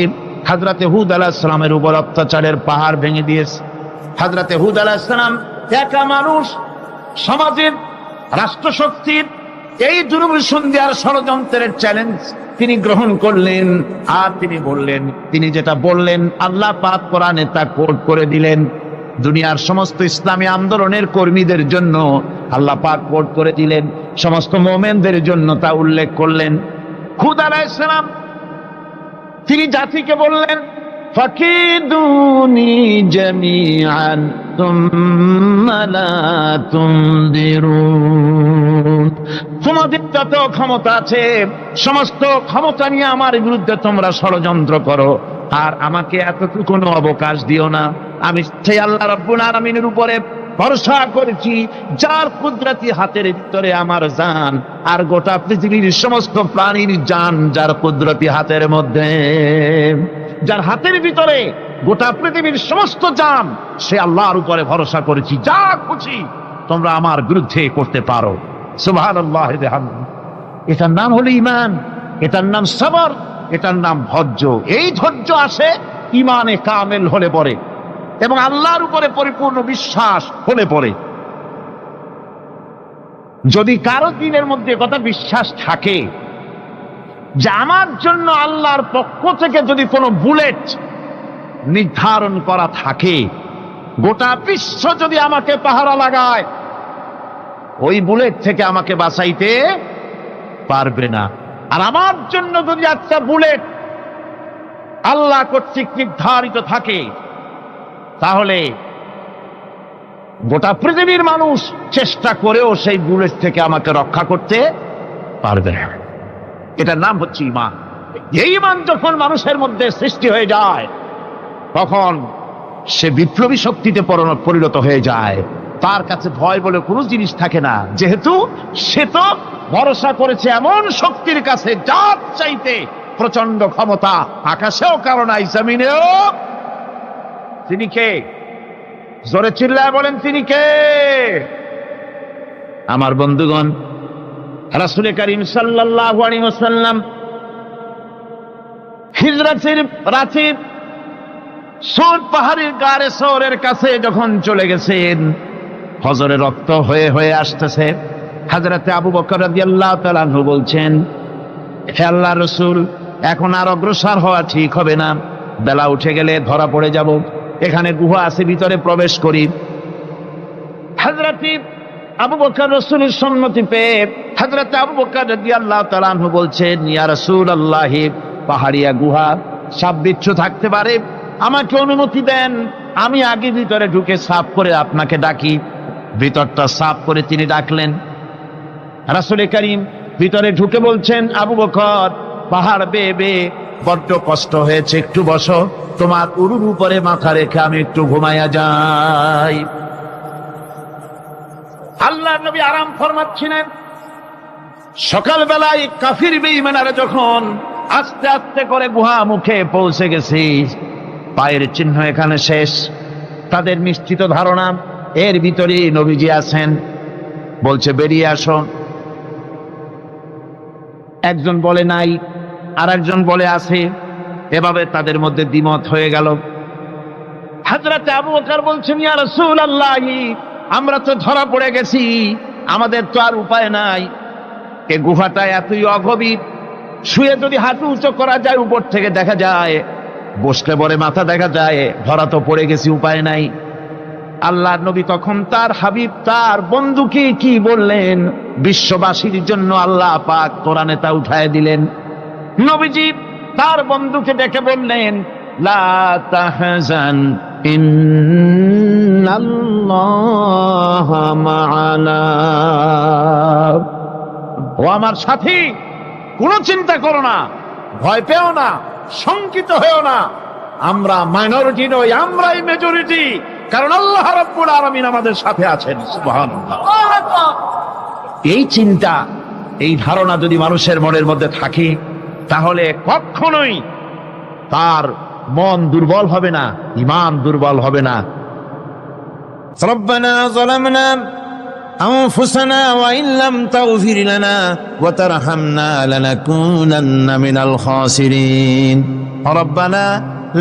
হযরত হুদ আলাইহিস সালামের উপর অত্যাচারের পাহাড় ভেঙে দিয়েছে। হযরত হুদ আলাইহিস সালাম একা মানুষ, সমাজের রাষ্ট্রশক্তির এই দুর্বিসন্ধির ষড়যন্ত্রের চ্যালেঞ্জ তিনি গ্রহণ করলেন। আর তিনি বললেন, তিনি যেটা বললেন আল্লাহ পাক কোরআনে তা কোট করে দিলেন। দুনিয়ার সমস্ত ইসলামী আন্দোলনের কর্মীদের জন্য আল্লাহ পাক কোট করে দিলেন, সমস্ত মুমিনদের জন্য তা উল্লেখ করলেন। হুদ আলাইহিস সালাম তিনি জাতিকে বললেন, ফাকিদুনি জামিআন তুম্মা লা তুনদিরুন। তোমাদের যত ক্ষমতা আছে সমস্ত ক্ষমতা নিয়ে আমার বিরুদ্ধে তোমরা ষড়যন্ত্র করো, আর আমাকে এতটুকু অবকাশ দিও না। আমি সেই আল্লাহ রাব্বুল আলামিনের উপরে ভরসা করেছি, যার কুদরতি হাতের ভিতরে আমার জান, আর গোটা পৃথিবীর সমস্ত প্রাণীর জান যার কুদরতি হাতের মধ্যে, যার হাতের ভিতরে গোটা পৃথিবীর সমস্ত জান সে আল্লাহর উপরে ভরসা করেছি, যা খুশি তোমরা আমার বিরুদ্ধে করতে পারো। সুবহানাল্লাহ। এটার নাম হলো ঈমান, এটার নাম সবর, এটার নাম ধৈর্য। এই ধৈর্য আসে ঈমানে কামেল হলে পরে এবং আল্লাহর উপরে পরিপূর্ণ বিশ্বাস হলে পরে। যদি কারো দিনের মধ্যে কথা বিশ্বাস থাকে যে আমার জন্য আল্লাহর পক্ষ থেকে যদি কোনো বুলেট নির্ধারণ করা থাকে, গোটা বিশ্ব যদি আমাকে পাহারা লাগায়, ওই বুলেট থেকে আমাকে বাঁচাইতে পারবে না। আর আমার জন্য যদি একটা বুলেট আল্লাহ কর্তৃক নির্ধারিত থাকে, তাহলে গোটা পৃথিবীর মানুষ চেষ্টা করেও সেই বুলেট থেকে আমাকে রক্ষা করতে পারবে না। এটার নাম হচ্ছে ঈমান। এই ঈমান যখন মানুষের মধ্যে সৃষ্টি হয়ে যায়, তখন সে বিপ্লবী শক্তিতে পরিণত হয়ে যায়। তার কাছে ভয় বলে কোনো জিনিস থাকে না, যেহেতু সে তো ভরসা করেছে এমন শক্তির কাছে যার চাইতে প্রচন্ড ক্ষমতা আকাশেও কারো নাই, জমিনেও। তিনি কে? জোরে চিল্লায় বলেন, তিনি কে? আমার বন্ধুগণ, রাসূল করিম সাল্লাল্লাহু আলাইহি ওয়াসাল্লাম হিজরতের রাতে সূর পাহাড়ের গারে সওরের কাছে যখন চলে গেছেন, ফজরে রক্ত হয়ে হয়ে আসতেছে। হযরতে আবু বকর রাদিয়াল্লাহু তাআলা আনহু বলছেন, হে আল্লাহর রাসূল, এখন আর অগ্রসর হওয়া ঠিক হবে না, বেলা উঠে গেলে ধরা পড়ে যাব। এখানে গুহা আছে, ভিতরে প্রবেশ করি। হযরতে আবু বকর রাসূলের সম্মতি পেয়ে হযরতে আবু বকর রাদিয়াল্লাহু তাআলা আনহু বলছেন, ইয়া রাসূলুল্লাহ, পাহাড়িয়া গুহা, সাপ বিচ্ছু থাকতে পারে, আমাকে অনুমতি দেন, আমি আগে ভিতরে ঢুকে সাফ করে আপনাকে ডাকি। ভিতরটা সাফ করে তিনি ডাকলেন। রাসূল করিম ভিতরে ঢুকে বলছেন, আবু বকর, পাহাড় বেয়ে বেয়ে বড্ড কষ্ট হয়েছে, একটু বসো, তোমার উরুর উপরে মাথা রেখে আমি একটু ঘুমাইয়া যাই। আল্লাহর নবী আরাম ফরমাচ্ছিলেন। সকালবেলায় কাফির বেঈমানেরা যখন আস্তে আস্তে করে গুহা মুখে পৌঁছে গেছে, পায়ের চিহ্ন এখানে শেষ, তাদের নিশ্চিত ধারণা এর ভিতরে নবীজি আছেন। বলছে, বেরিয়ে আসো। একজন বলে নাই, আর একজন বলে আছে। এভাবে তাদের মধ্যে দ্বিমত হয়ে গেল। হযরত আবু বকর বলছেন, ইয়া রাসূলুল্লাহ, আমরা তো ধরা পড়ে গেছি, আমাদের তো আর উপায় নাই। এই গুহাটা এতই অগভীর, শুয়ে যদি হাঁটু উঁচু করা যায় উপর থেকে দেখা যায়, বসলে পরে মাথা দেখা যায়, ধরা তো পড়ে গেছি, উপায় নাই। আল্লাহর নবী তখন তার হাবিব, তার বন্ধুকে কি বললেন? বিশ্ববাসীর জন্য আল্লাহ পাক কোরআনে তা উঠায় দিলেন। নবীজি তার বন্ধুকে ডেকে বললেন, লা তাহজান ইন্নাল্লাহা মা'ানা। ও আমার সাথী, কোনো চিন্তা করো না, ভয় পেও না, শঙ্কিত হয়েও না। আমরা মাইনরিটি নই, আমরাই মেজরিটি, কারণ আল্লাহ রাব্বুল আলামিন আমাদের সাথে আছেন। সুবহানাল্লাহ। এই চিন্তা, এই ধারণা যদি মানুষের মনের মধ্যে থাকে, তাহলে কখনোই তার মন দুর্বল হবে না, ঈমান দুর্বল হবে না। রব্বানা যালামনা আনফুসানা ওয়া ইন লাম তাগফির লানা ওয়া তারহামনা লানাকুনান্না মিনাল খাসিরিন। রব্বানা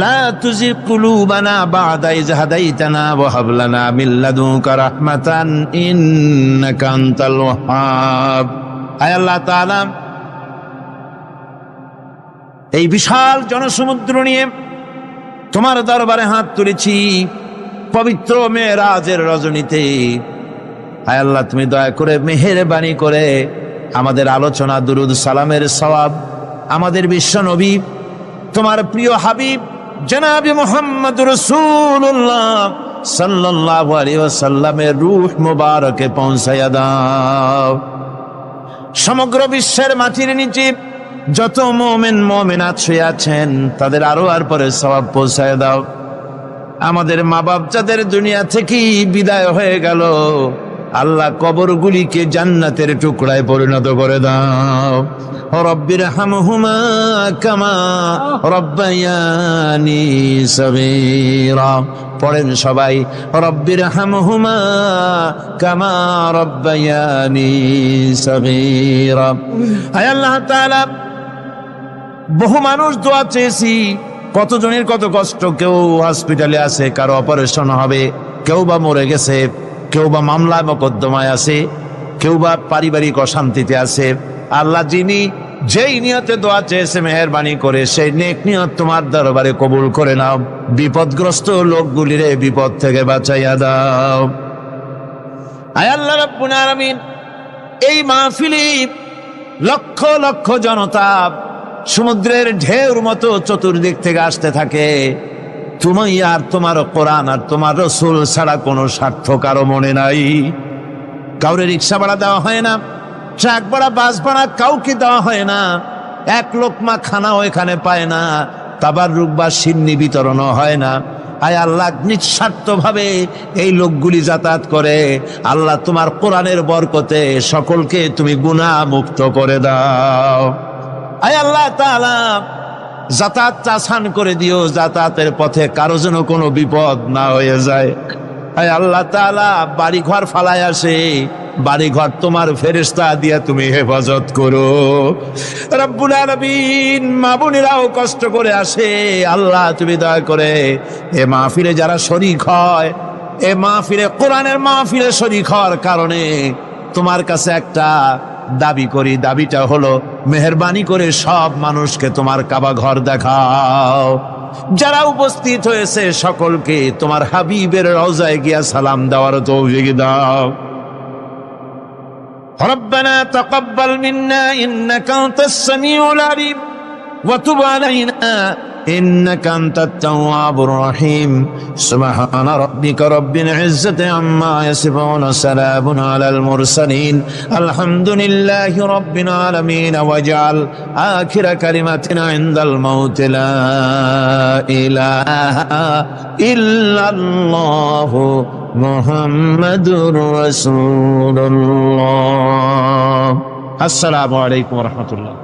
লা তুযিগ কুলুবানা বা'দা ইয হাদাইতানা ওয়া হাব লানা মিন লাদুনকা রাহমাতান ইন্নাকা আনতাল ওয়াহ্হাব। আয় আল্লাহ তাআলা, এই বিশাল জনসমুদ্র নিয়ে তোমার দরবারে হাত তুলেছি পবিত্র মেরাজের রজনীতে। আয় আল্লাহ, তুমি দয়া করে মেহেরবানি করে আমাদের আলোচনা, দুরুদ সালামের সওয়াব আমাদের বিশ্ব নবী, তোমার প্রিয় হাবিব জনাবে মুহাম্মদ রাসূলুল্লাহ সাল্লাল্লাহু আলাইহি ওয়াসাল্লামের রূহ মুবারকে পৌঁছায়া দাও। সমগ্র বিশ্বের মাটির নিচে যত মুমিন মুমিনাত শুয়ে আছেন, তাদের আরো আর পরে সওয়াব পৌঁছায় দাও। আমাদের মা বাপ যাদের দুনিয়া থেকে বিদায় হয়ে গেল, আল্লাহ কবরগুলিকে জান্নাতের টুকরায় পরিণত করে দাও। রব্বির হামহুমা কামা রব্বায়ানি সগীরা। পড়েন সবাই, রব্বির হামহুমা কামা রব্বায়ানি সগীরা। হায় আল্লাহ তাআলা, বহু মানুষ দোয়া চেয়েছি, কতজনের কত কষ্ট। কেউ হসপিটালে আছে, কারো অপারেশন হবে, কেউ বা মরে গেছে, কেউ বা মামলা মোকদ্দমায় আছে, কেউ বা পারিবারিক অশান্তিতে আছে। আল্লাহ যিনি যেই নিয়তে দোয়া চেয়েছে মেহেরবানি করে সেই নেক নিয়ত তোমার দরবারে কবুল করে নাও। বিপদগ্রস্ত লোকগুলিরে বিপদ থেকে বাঁচাইয়া দাও। আয় আল্লাহ রাব্বুল আলামিন, এই মাহফিলে লক্ষ লক্ষ জনতা সমুদ্রের ঢেউর মতো চতুর্দিক থেকে আসতে থাকে। তুমি আর তোমার কোরআন আর তোমার রসুল ছাড়া কোনো স্বার্থ কারো মনে নাই। কাউরে রিক্সা ভাড়া দেওয়া হয় না, ট্রাক ভাড়া, বাস ভাড়া কাউকে দেওয়া হয় না। এক লোকমা খানাও এখানে পায় না, তাবাররুক বা সিন্নি বিতরণও হয় না। আয় আল্লাহ, নিঃস্বার্থ ভাবে এই লোকগুলি যাতায়াত করে। আল্লাহ তোমার কোরআনের বরকতে সকলকে তুমি গুনাহ মুক্ত করে দাও। আয় আল্লাহ তাআলা, যাতায়াতটা আসান করে দিও, যাতায়াতের পথে কারো যেন কোনো বিপদ না হয়ে যায়। আয় আল্লাহ তাআলা, বাড়ি ঘর ফালায় আসে, বাড়ি ঘর তোমার ফেরেশতা দিয়া তুমি হেফাজত করো। রব্বুল আলামিন, মা বোনেরাও কষ্ট করে আসে, আল্লাহ তুমি দয়া করে এ মাহফিলে যারা শরীক হয়, এ মাহফিলে কোরআনের মাহফিলে শরীক হওয়ার কারণে তোমার কাছে একটা দাবি করি। দাবিটা হলো, মেহেরবানি করে সব মানুষকে তোমার কাবা ঘর দেখাও। যারা উপস্থিত হয়েছে সকলকে তোমার হাবিবের রওজায় গিয়া সালাম দেওয়ার তৌফিক দাও। রব্বানা তাকাব্বাল মিন্না ইন্নাকা আনতাস সামিউল আলিম ওয়া তুব আলাইনা ইন্নাকা আনতাত তাওয়াবুর রহিম। সুবহানা রাব্বিকা রাব্বিল ইজ্জাতি আম্মা ইয়াসিফুন, সালামুন আলাল মুরসালিন, আলহামদুলিল্লাহি রাব্বিল আলামিন। ওয়াজআল আখিরা কালিমাতিনা ইনদাল মাউত লা ইলাহা ইল্লাল্লাহু মুহাম্মাদুর রাসূলুল্লাহ। আসসালামু আলাইকুম ওয়া রাহমাতুল্লাহ।